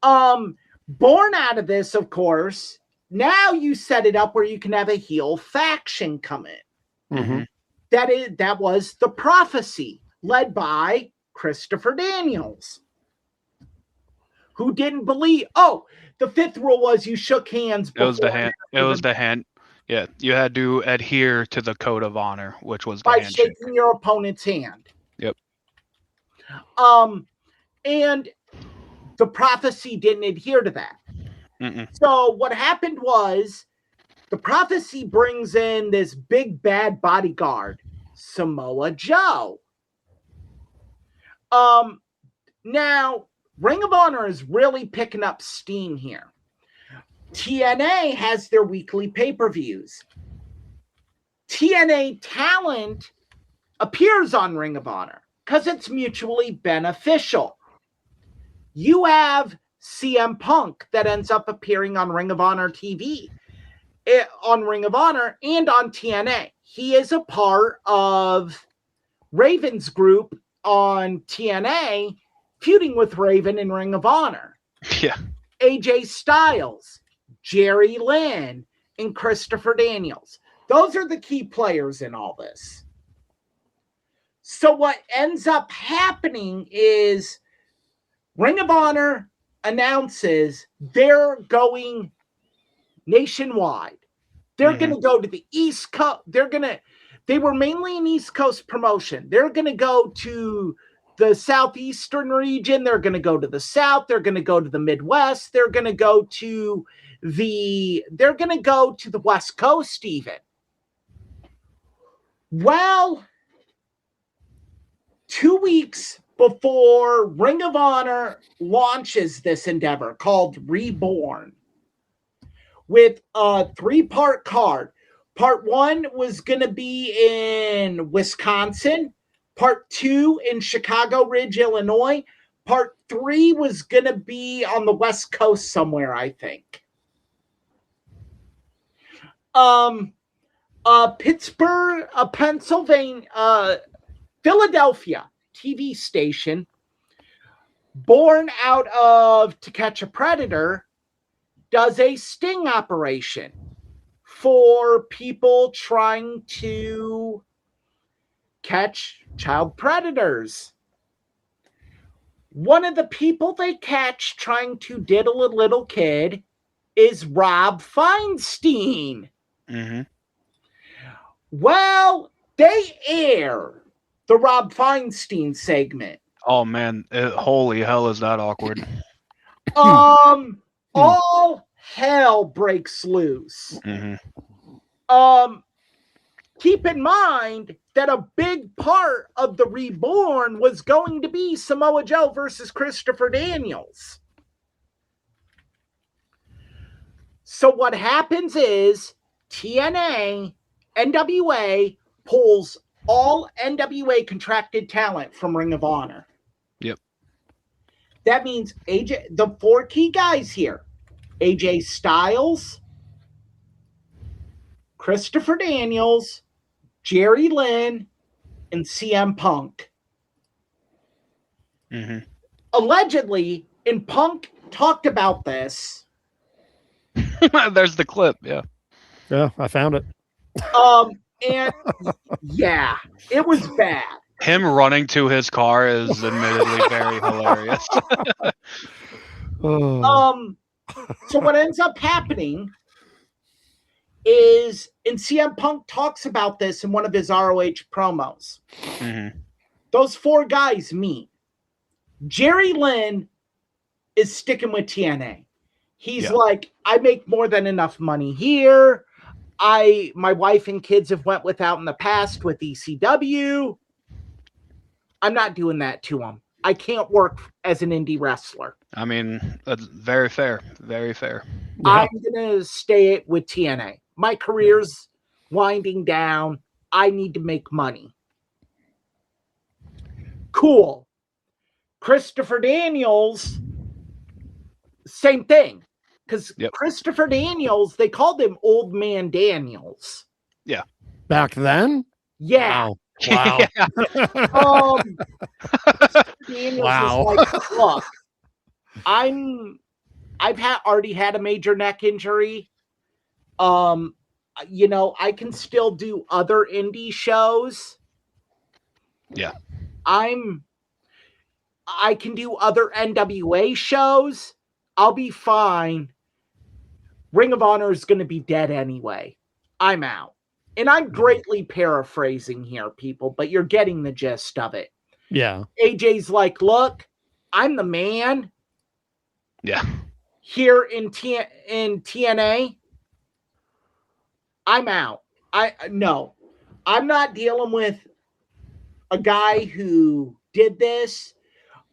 Born out of this, of course, now you set it up where you can have a heel faction come in. That was the Prophecy, led by Christopher Daniels, who didn't believe. Oh, the 5th rule was you shook hands. It was the hand. Yeah, you had to adhere to the Code of Honor, which was by shaking your opponent's hand. Yep. And the Prophecy didn't adhere to that. So what happened was the Prophecy brings in this big bad bodyguard, Samoa Joe. Now, Ring of Honor is really picking up steam here. TNA has their weekly pay-per-views. TNA talent appears on Ring of Honor because it's mutually beneficial. You have CM Punk that ends up appearing on Ring of Honor TV, on Ring of Honor, and on TNA. He is a part of Raven's group on TNA, feuding with Raven in Ring of Honor. Yeah. AJ Styles, Jerry Lynn, and Christopher Daniels. Those are the key players in all this. So what ends up happening is Ring of Honor announces they're going nationwide. They're going to go to the East Coast. They were mainly an East Coast promotion. They're going to go to the Southeastern region. They're going to go to the South. They're going to go to the Midwest. They're going to go to the West Coast even. Well, 2 weeks before Ring of Honor launches this endeavor called Reborn with a 3-part card. Part 1 was going to be in Wisconsin. Part 2 in Chicago Ridge, Illinois. Part 3 was going to be on the West Coast somewhere, I think. Pittsburgh, Pennsylvania, Philadelphia TV station, born out of To Catch a Predator, does a sting operation for people trying to catch child predators. One of the people they catch trying to diddle a little kid is Rob Feinstein. Well, they air the Rob Feinstein segment Oh man, holy hell, is that awkward? All hell breaks loose. Mm-hmm. Keep in mind that a big part of the Reborn was going to be Samoa Joe versus Christopher Daniels. So what happens is TNA, NWA pulls all NWA contracted talent from Ring of Honor. Yep. That means the 4 key guys here, AJ Styles, Christopher Daniels, Jerry Lynn, and CM Punk. Mm-hmm. Allegedly, and Punk talked about this. There's the clip. Yeah. Yeah, I found it. And yeah, it was bad. Him running to his car is admittedly very hilarious. So what ends up happening is, and CM Punk talks about this in one of his ROH promos. Mm-hmm. Those 4 guys meet. Jerry Lynn is sticking with TNA. He's like, I make more than enough money here. My wife and kids have went without in the past with ECW. I'm not doing that to him. I can't work as an indie wrestler. I mean, that's very fair. Very fair. Yeah. I'm going to stay with TNA. My career's winding down. I need to make money. Cool. Christopher Daniels, same thing. Because Christopher Daniels, they called him Old Man Daniels. Yeah. Back then? Yeah. Wow. Daniels was like, look, I've already had a major neck injury. I can still do other indie shows. Yeah. I can do other NWA shows. I'll be fine. Ring of Honor is going to be dead anyway. I'm out. And I'm greatly paraphrasing here, people, but you're getting the gist of it. Yeah. AJ's like, look, I'm the man. Yeah. Here in TNA, I'm out. I'm not dealing with a guy who did this,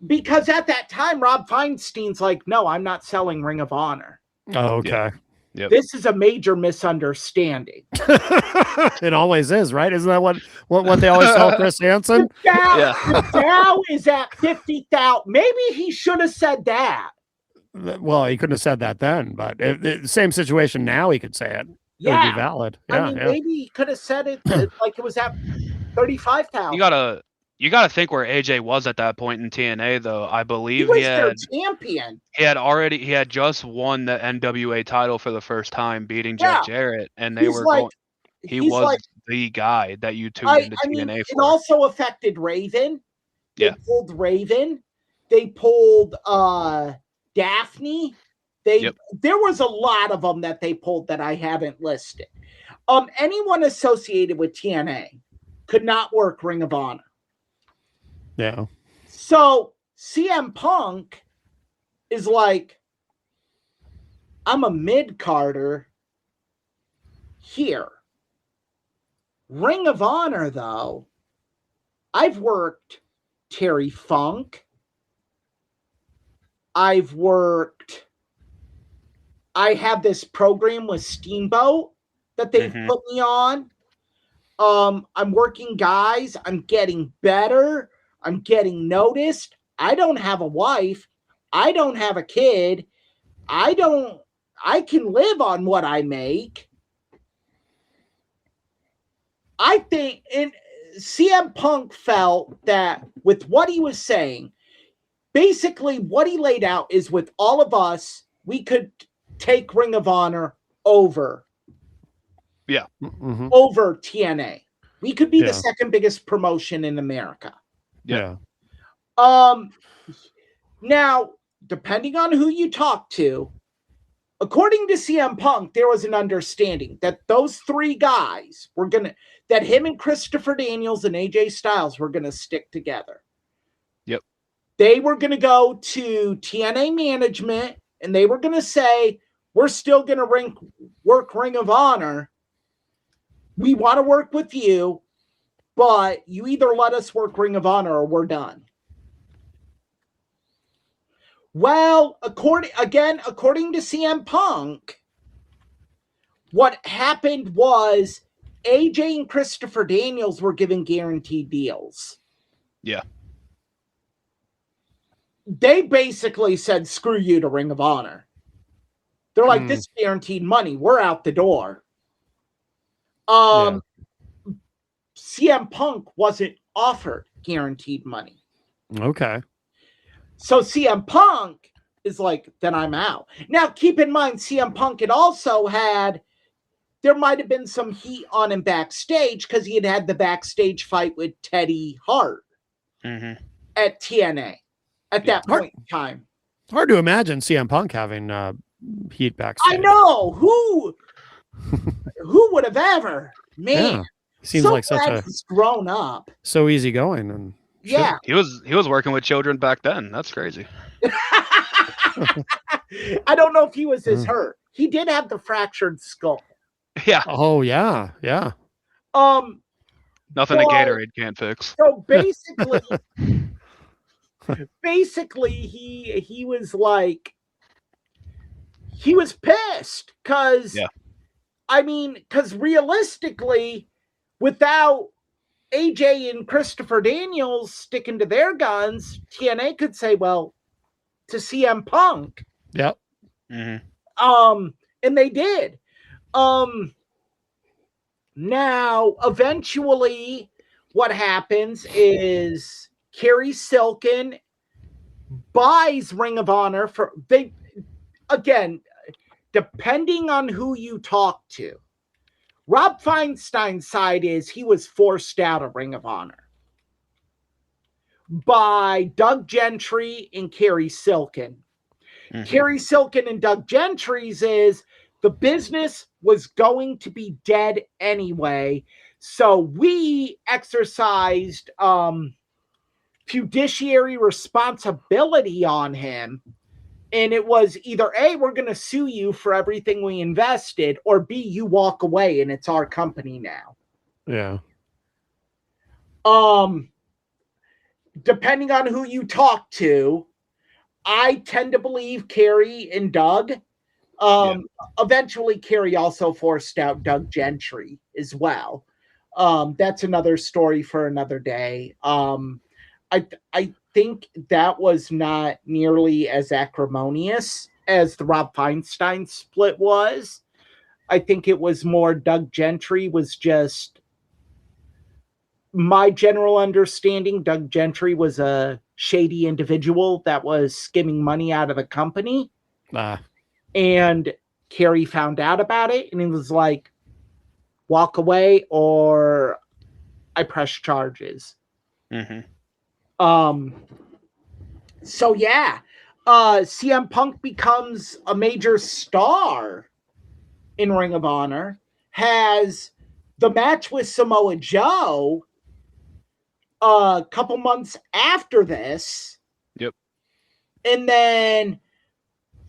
because at that time, Rob Feinstein's like, no, I'm not selling Ring of Honor. Oh, okay. Yep. This is a major misunderstanding. It always is, right? Isn't that what they always tell Chris Hansen? The Dow is at 50,000. Maybe he should have said that. Well, he couldn't have said that then, but same situation now, he could say it. It would be valid. Yeah, I mean, maybe he could have said it like it was at 35,000. You gotta think where AJ was at that point in TNA, though. I believe he was their champion. He had just won the NWA title for the first time, beating Jeff Jarrett, and he was the guy that you tuned into TNA for. It also affected Raven. They pulled Raven. They pulled Daphne. There was a lot of them that they pulled that I haven't listed. Anyone associated with TNA could not work Ring of Honor. Yeah. So CM Punk is like, I'm a mid-carder here. Ring of Honor, though, I've worked Terry Funk. I have this program with Steamboat that they've put me on. I'm working guys. I'm getting better. I'm getting noticed. I don't have a wife. I don't have a kid. I can live on what I make. I think CM Punk felt that with what he was saying, basically what he laid out is, with all of us, we could take Ring of Honor over. Yeah. Over TNA. We could be the second biggest promotion in America. Yeah. Now, depending on who you talk to, according to CM Punk, there was an understanding that those 3 guys that him and Christopher Daniels and AJ Styles were gonna stick together. Yep. They were going to go to TNA management and they were going to say, we're still going to work Ring of Honor. We want to work with you, but you either let us work Ring of Honor or we're done. Well, according to CM Punk, what happened was AJ and Christopher Daniels were given guaranteed deals. Yeah. They basically said, screw you to Ring of Honor. They're like, this is guaranteed money. We're out the door. CM Punk wasn't offered guaranteed money. Okay. So CM Punk is like, then I'm out. Now, keep in mind, CM Punk had also there might have been some heat on him backstage because he had the backstage fight with Teddy Hart at TNA at that point in time. Hard to imagine CM Punk having heat backstage. I know. Who would have ever? Man. Yeah. Seems like such a grown up. So easygoing and yeah. He was working with children back then. That's crazy. I don't know if he was as hurt. He did have the fractured skull. Yeah. Oh yeah. Yeah. Nothing a Gatorade can't fix. So basically he was like, he was pissed because because realistically, without AJ and Christopher Daniels sticking to their guns, TNA could say, well, to CM Punk. Yep. And they did. Now, eventually, what happens is Kerry Silken buys Ring of Honor depending on who you talk to. Rob Feinstein's side is he was forced out of Ring of Honor by Doug Gentry and Kerry Silken. Kerry Silken and Doug Gentry's is the business was going to be dead anyway, so we exercised fiduciary responsibility on him. And it was either A, we're going to sue you for everything we invested, or B, you walk away and it's our company now. Yeah. Depending on who you talk to, I tend to believe Kerry and Doug. Eventually, Kerry also forced out Doug Gentry as well. That's another story for another day. I think that was not nearly as acrimonious as the Rob Feinstein split was. I think it was more Doug Gentry was just my general understanding. Doug Gentry was a shady individual that was skimming money out of the company. And Kerry found out about it and he was like, walk away or I press charges. So yeah, CM Punk becomes a major star in Ring of Honor, has the match with Samoa Joe a couple months after this. Yep. And then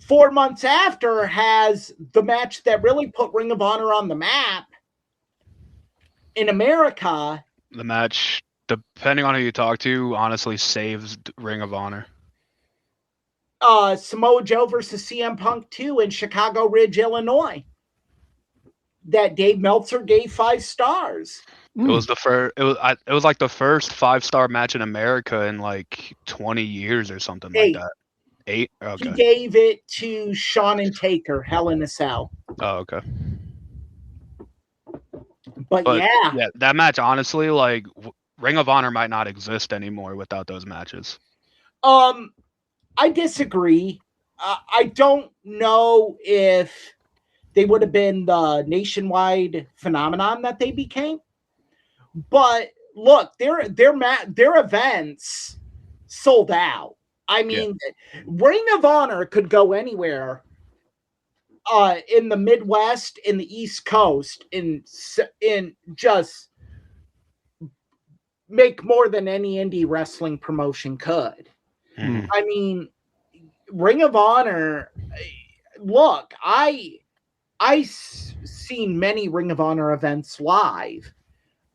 4 months after has the match that really put Ring of Honor on the map in America. The match, depending on who you talk to, honestly saves Ring of Honor. Samoa Joe versus CM Punk 2 in Chicago Ridge, Illinois. That Dave Meltzer gave 5 stars. It was the first. It was like the first 5-star match in America in like 20 years or something 8. like that. 8. Okay. He gave it to Shawn and Taker, Hell in a Cell. Oh, okay. But yeah, that match, honestly, like Ring of Honor might not exist anymore without those matches. I disagree. I don't know if they would have been the nationwide phenomenon that they became. But look, their events sold out. I mean, Ring of Honor could go anywhere in the Midwest, in the East Coast, in just make more than any indie wrestling promotion could. Mm-hmm. I mean, Ring of Honor. Look, I seen many Ring of Honor events live.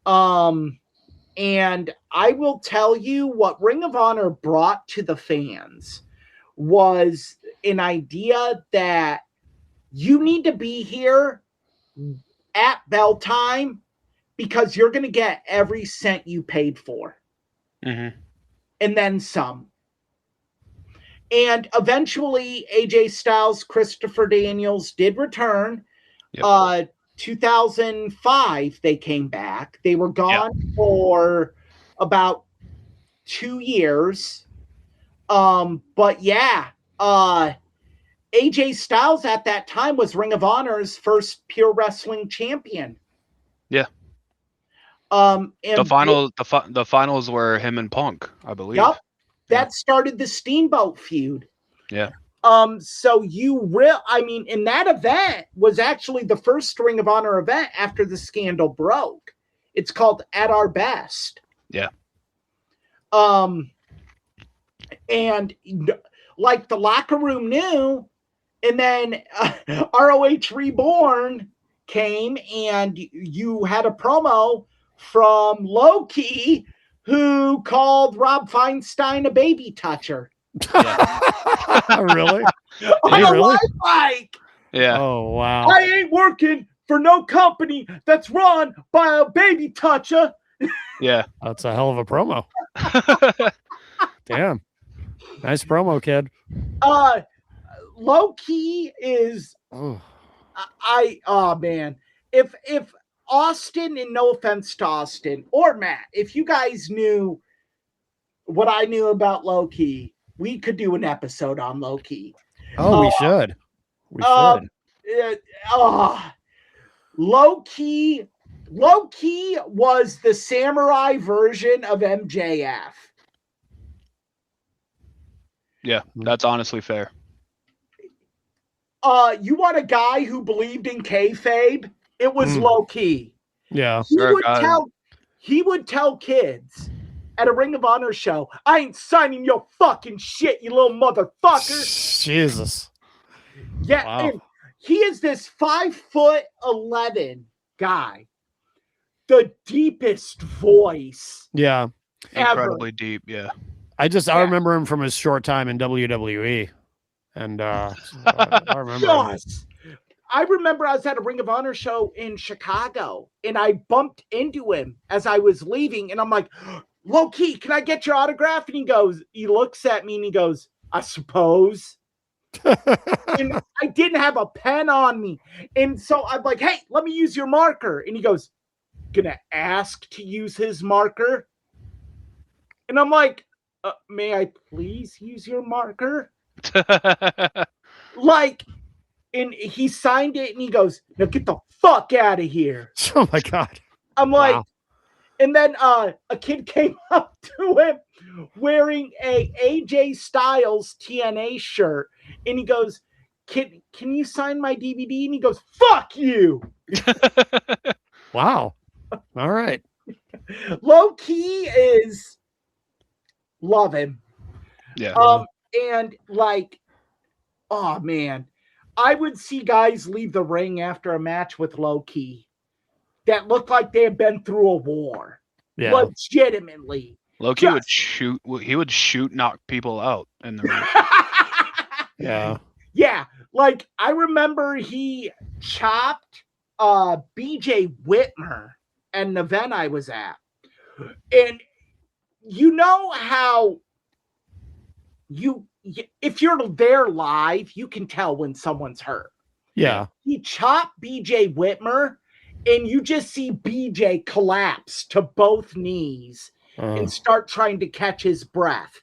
And I will tell you what Ring of Honor brought to the fans was an idea that you need to be here at bell time because you're going to get every cent you paid for. Mm-hmm. And then some. And eventually, AJ Styles, Christopher Daniels did return. Yep. 2005, they came back. They were gone for about 2 years. But yeah, AJ Styles at that time was Ring of Honor's first pure wrestling champion. Yeah. And the finals were him and Punk, I believe. Yep. That started the Steamboat feud. Yeah. So in that event was actually the first Ring of Honor event after the scandal broke. It's called At Our Best. Yeah. And like the locker room knew, and then ROH Reborn came, and you had a promo from Low Ki, who called Rob Feinstein a baby toucher. Yeah. Really? On a live mic. Yeah. Oh wow. I ain't working for no company that's run by a baby toucher. Yeah. That's a hell of a promo. Damn. Nice promo, kid. Low Ki is man. If Austin, and no offense to Austin or Matt, if you guys knew what I knew about Low Ki, we could do an episode on Low Ki. Oh, we should. We should. Low Ki was the samurai version of MJF. Yeah, that's honestly fair. You want a guy who believed in kayfabe? It was Low Ki. Yeah. He would tell kids at a Ring of Honor show, I ain't signing your fucking shit, you little motherfucker. Jesus. Yeah, wow. And he is this 5'11" guy. The deepest voice. Yeah. Incredibly deep, yeah. I remember him from his short time in WWE. And I remember yes. I remember I was at a Ring of Honor show in Chicago, and I bumped into him as I was leaving, and I'm like, Low Ki, can I get your autograph? And he looks at me and he goes, I suppose. And I didn't have a pen on me. And so I'm like, hey, let me use your marker. And he goes, gonna ask to use his marker? And I'm like, may I please use your marker? And he signed it and he goes, now get the fuck out of here. Oh my God. I'm like, and then a kid came up to him wearing a AJ Styles TNA shirt. And he goes, can you sign my DVD? And he goes, fuck you. Wow. All right. Low Ki is love him. Yeah. And like, oh man, I would see guys leave the ring after a match with Low Ki that looked like they had been through a war. Yeah. Legitimately. Low Ki would knock people out in the ring. Yeah. Yeah. Like I remember he chopped BJ Whitmer at an event I was at. And you know how if you're there live, you can tell when someone's hurt. Yeah. He chopped BJ Whitmer, and you just see BJ collapse to both knees and start trying to catch his breath.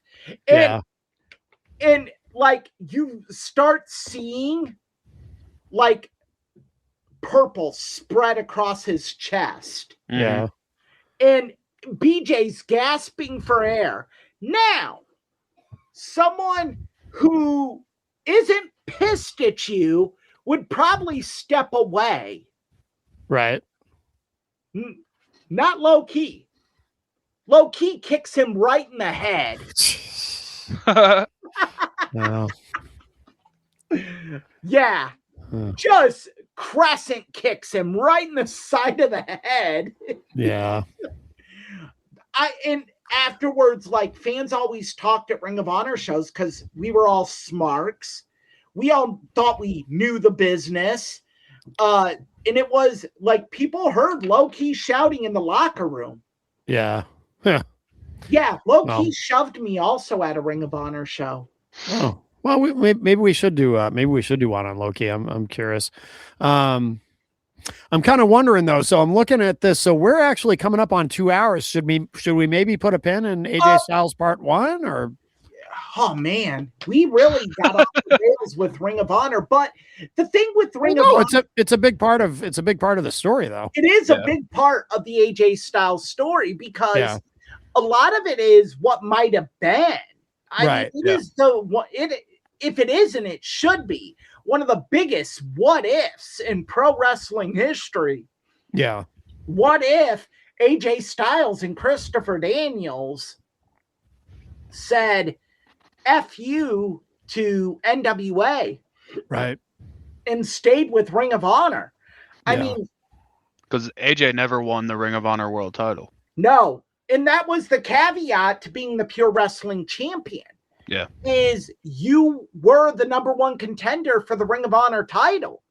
And like you start seeing like purple spread across his chest. Yeah. And BJ's gasping for air. Now, someone who isn't pissed at you would probably step away. Right. Not Low Ki. Low Ki kicks him right in the head. No. Yeah. Just crescent kicks him right in the side of the head. Yeah. And afterwards, like, fans always talked at Ring of Honor shows because we were all smarks. We all thought we knew the business. And it was like people heard low-key shouting in the locker room. Yeah. Yeah, low-key shoved me also at a Ring of Honor show. Oh. Well, maybe we should do one on Loki. I'm curious. I'm kind of wondering though. So I'm looking at this. So we're actually coming up on 2 hours. Should we maybe put a pin in AJ Styles Part 1 or? Oh man, we really got off the rails with Ring of Honor. But the thing with Ring of Honor, it's a big part of the story though. It is a big part of the AJ Styles story because a lot of it is what might have been. I mean, it is if it isn't, it should be one of the biggest what ifs in pro wrestling history. Yeah. What if AJ Styles and Christopher Daniels said F you to NWA, right, and stayed with Ring of Honor? I mean, because AJ never won the Ring of Honor world title. No, and that was the caveat to being the pure wrestling champion. Yeah, is you were the number one contender for the Ring of Honor title.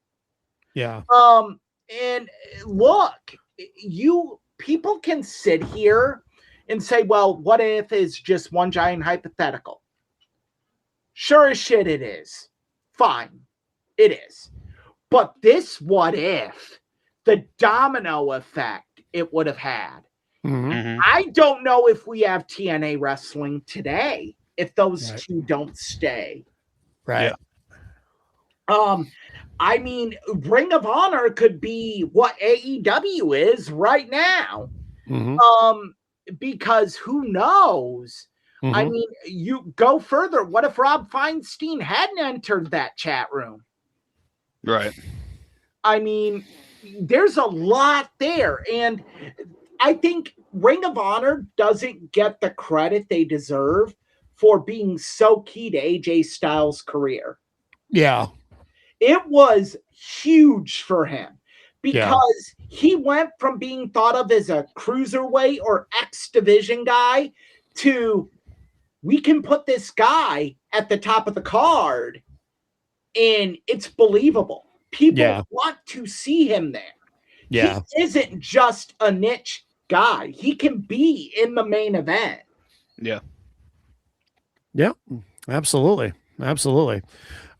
Yeah. And look, people can sit here and say, well, what if is just one giant hypothetical? Sure as shit it is. Fine. It is. But this what if, the domino effect it would have had. Mm-hmm. I don't know if we have TNA wrestling today if those two don't stay. Right. Yeah. I mean, Ring of Honor could be what AEW is right now. Mm-hmm. Because who knows? Mm-hmm. I mean, you go further. What if Rob Feinstein hadn't entered that chat room? Right. I mean, there's a lot there. And I think Ring of Honor doesn't get the credit they deserve for being so key to AJ Styles' career. Yeah. It was huge for him because he went from being thought of as a cruiserweight or X division guy to we can put this guy at the top of the card and it's believable. People want to see him there. Yeah. He isn't just a niche guy. He can be in the main event. Yeah. Yeah, absolutely. Absolutely.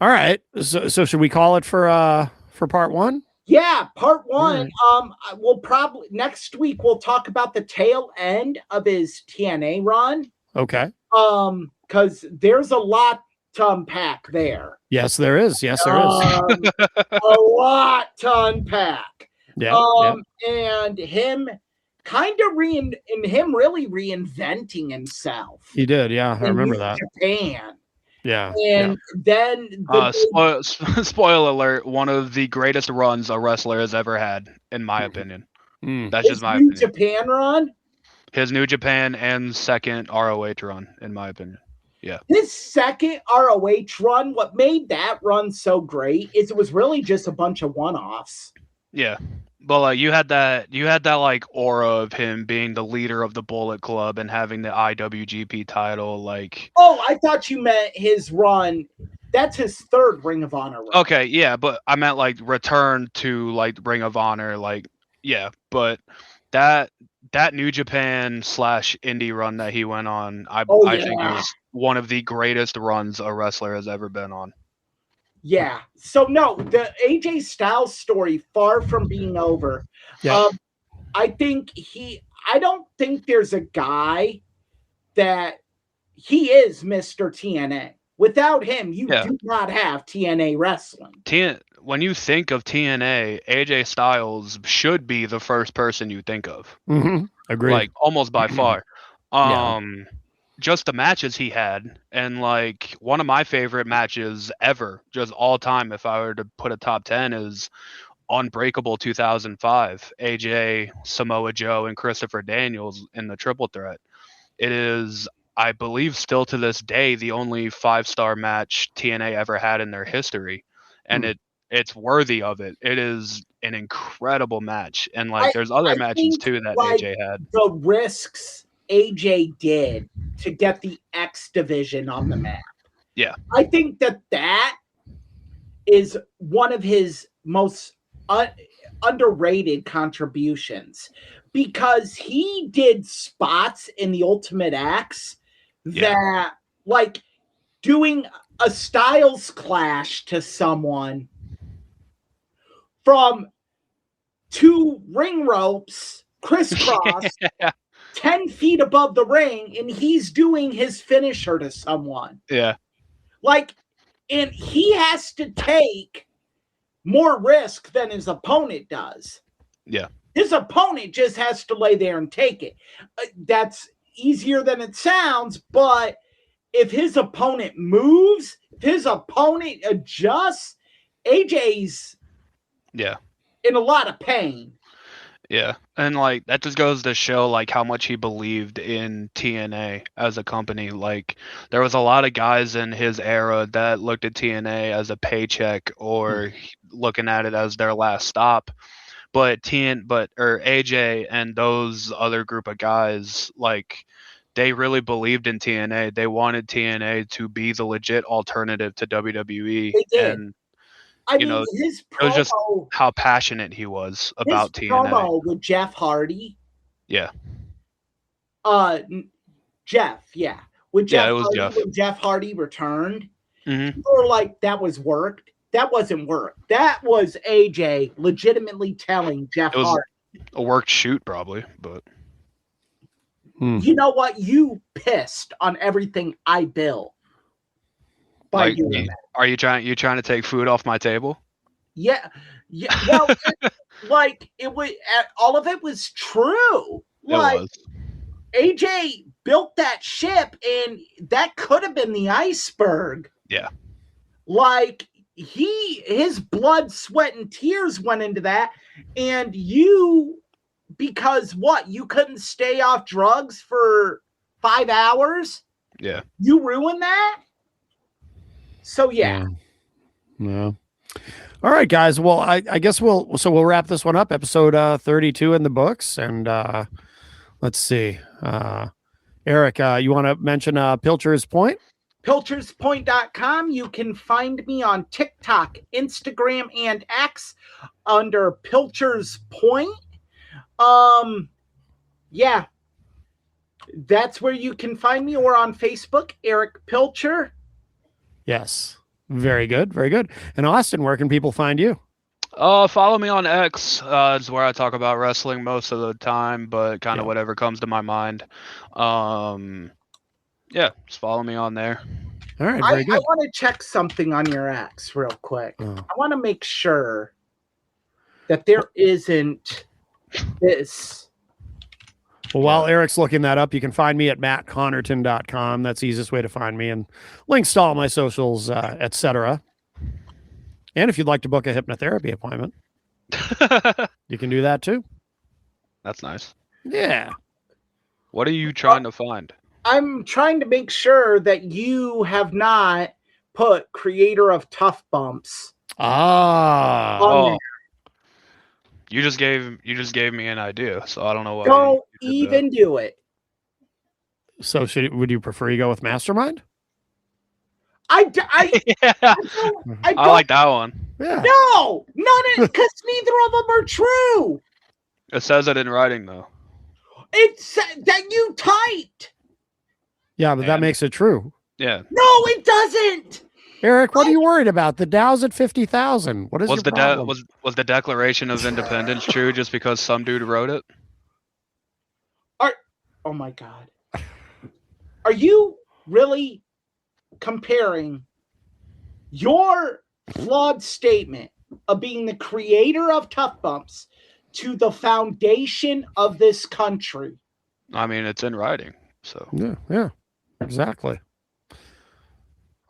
All right. So should we call it for part 1? Yeah, part 1. Right. We'll probably next week we'll talk about the tail end of his TNA run. Okay. Because there's a lot to unpack there. Yes, there is. Yes, there is. A lot to unpack. Yeah. And him kind of really reinventing himself. He did, yeah. I remember that. Japan. Yeah. And then spoiler alert, one of the greatest runs a wrestler has ever had, in my opinion. That's just my opinion. Japan run? His New Japan and second ROH run, in my opinion. Yeah. His second ROH run, what made that run so great is it was really just a bunch of one-offs. Yeah. But like you had that like aura of him being the leader of the Bullet Club and having the IWGP title, like. Oh, I thought you meant his run. That's his third Ring of Honor run. Okay, yeah, but I meant like return to like Ring of Honor, like but that New Japan / indie run that he went on, I think was one of the greatest runs a wrestler has ever been on. Yeah. So no, the AJ Styles story, far from being over. Yeah. I don't think there's a guy that he is Mr. TNA. Without him, you do not have TNA wrestling. When you think of TNA, AJ Styles should be the first person you think of. Mm-hmm. Agreed. Like almost by far. Just the matches he had, and like one of my favorite matches ever, just all time, if I were to put a top 10, is Unbreakable 2005. AJ, Samoa Joe, and Christopher Daniels in the triple threat. It is I believe still to this day, the only 5-star match TNA ever had in their history. And it's worthy of it. It is an incredible match. And like there's other matches too that AJ had. The risks AJ did to get the X division on the map. Yeah. I think that is one of his most underrated contributions, because he did spots in the Ultimate X that, like, doing a Styles Clash to someone from 2 ring ropes crisscross 10 feet above the ring, and he's doing his finisher to someone. Yeah. Like, and he has to take more risk than his opponent does. Yeah. His opponent just has to lay there and take it. That's easier than it sounds, but if his opponent moves, if his opponent adjusts, AJ's in a lot of pain. Yeah. And like that just goes to show like how much he believed in TNA as a company. Like there was a lot of guys in his era that looked at TNA as a paycheck or looking at it as their last stop. But AJ and those other group of guys, like they really believed in TNA. They wanted TNA to be the legit alternative to WWE. They did. And I mean, his promo, it was just how passionate he was about TNA. Promo with Jeff Hardy. Yeah. Jeff, yeah. With Jeff it was Hardy, Jeff. when Jeff Hardy returned, Mm-hmm. people were like, that was worked. That wasn't work. That was AJ legitimately telling Jeff Hardy. A worked shoot, probably, but you know what? You pissed on everything I built by like, doing that. Are you trying to take food off my table? Yeah. Well, like it was. All of it was true. Like, it was. AJ built that ship, and that could have been the iceberg. Yeah. Like his blood, sweat, and tears went into that, and you, because what? You couldn't stay off drugs for 5 hours? Yeah. You ruined that? So yeah. No. All right, guys. Well, I guess we'll wrap this one up. Episode 32 in the books, and let's see. Eric, you want to mention Pilcher's Point? Pilcherspoint.com. You can find me on TikTok, Instagram, and X under Pilcher's Point. Yeah, that's where you can find me, or on Facebook, Eric Pilcher. Yes, very good, very good. And Austin, where can people find you? Follow me on X. It's where I talk about wrestling most of the time, but kind of whatever comes to my mind. Yeah, just follow me on there. All right, very good. I want to check something on your X real quick. I want to make sure that there isn't this. Well, while Eric's looking that up, you can find me at mattconnerton.com. That's the easiest way to find me, and links to all my socials, etc. And if you'd like to book a hypnotherapy appointment, you can do that too. That's nice. Yeah. What are you trying to find? I'm trying to make sure that you have not put creator of Tough Bumps. on there. You just gave me an idea, so I don't know what. Don't even do it. So would you prefer you go with Mastermind? I like that one. Yeah. No, because neither of them are true. It says it in writing though. It's that you typed. Yeah, but that makes it true. Yeah. No, it doesn't. Eric, what are you worried about? The Dow's at 50,000. What is your problem? Was the Declaration of Independence true just because some dude wrote it? Oh my God. Are you really comparing your flawed statement of being the creator of Tough Bumps to the foundation of this country? I mean, it's in writing, so. Yeah, exactly.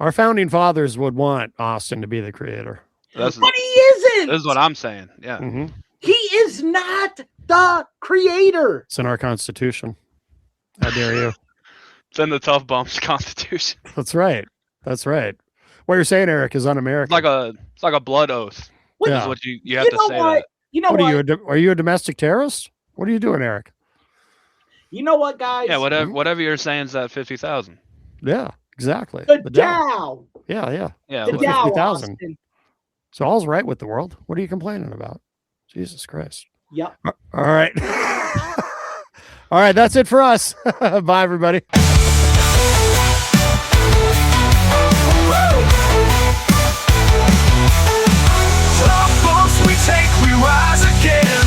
Our founding fathers would want Austin to be the creator. But he isn't. This is what I'm saying. Yeah. Mm-hmm. He is not the creator. It's in our Constitution. How dare you? It's in the Tough Bumps Constitution. That's right. That's right. What you're saying, Eric, is un-American. It's like a blood oath. Yeah. Is what you have to say. What? You know what? What? Are you a domestic terrorist? What are you doing, Eric? You know what, guys? Yeah, whatever you're saying is that 50,000. Yeah, exactly. The Dow. Yeah. The Dow. 50,000. So all's right with the world. What are you complaining about? Jesus Christ. Yep. All right. All right, that's it for us. Bye, everybody. We take, we rise again.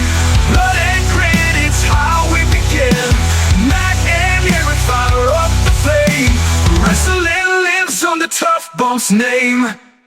Blood and grit, it's how we begin. Mac and Aaron fire up the flame. Wrestling lives on the Tough Bumps name.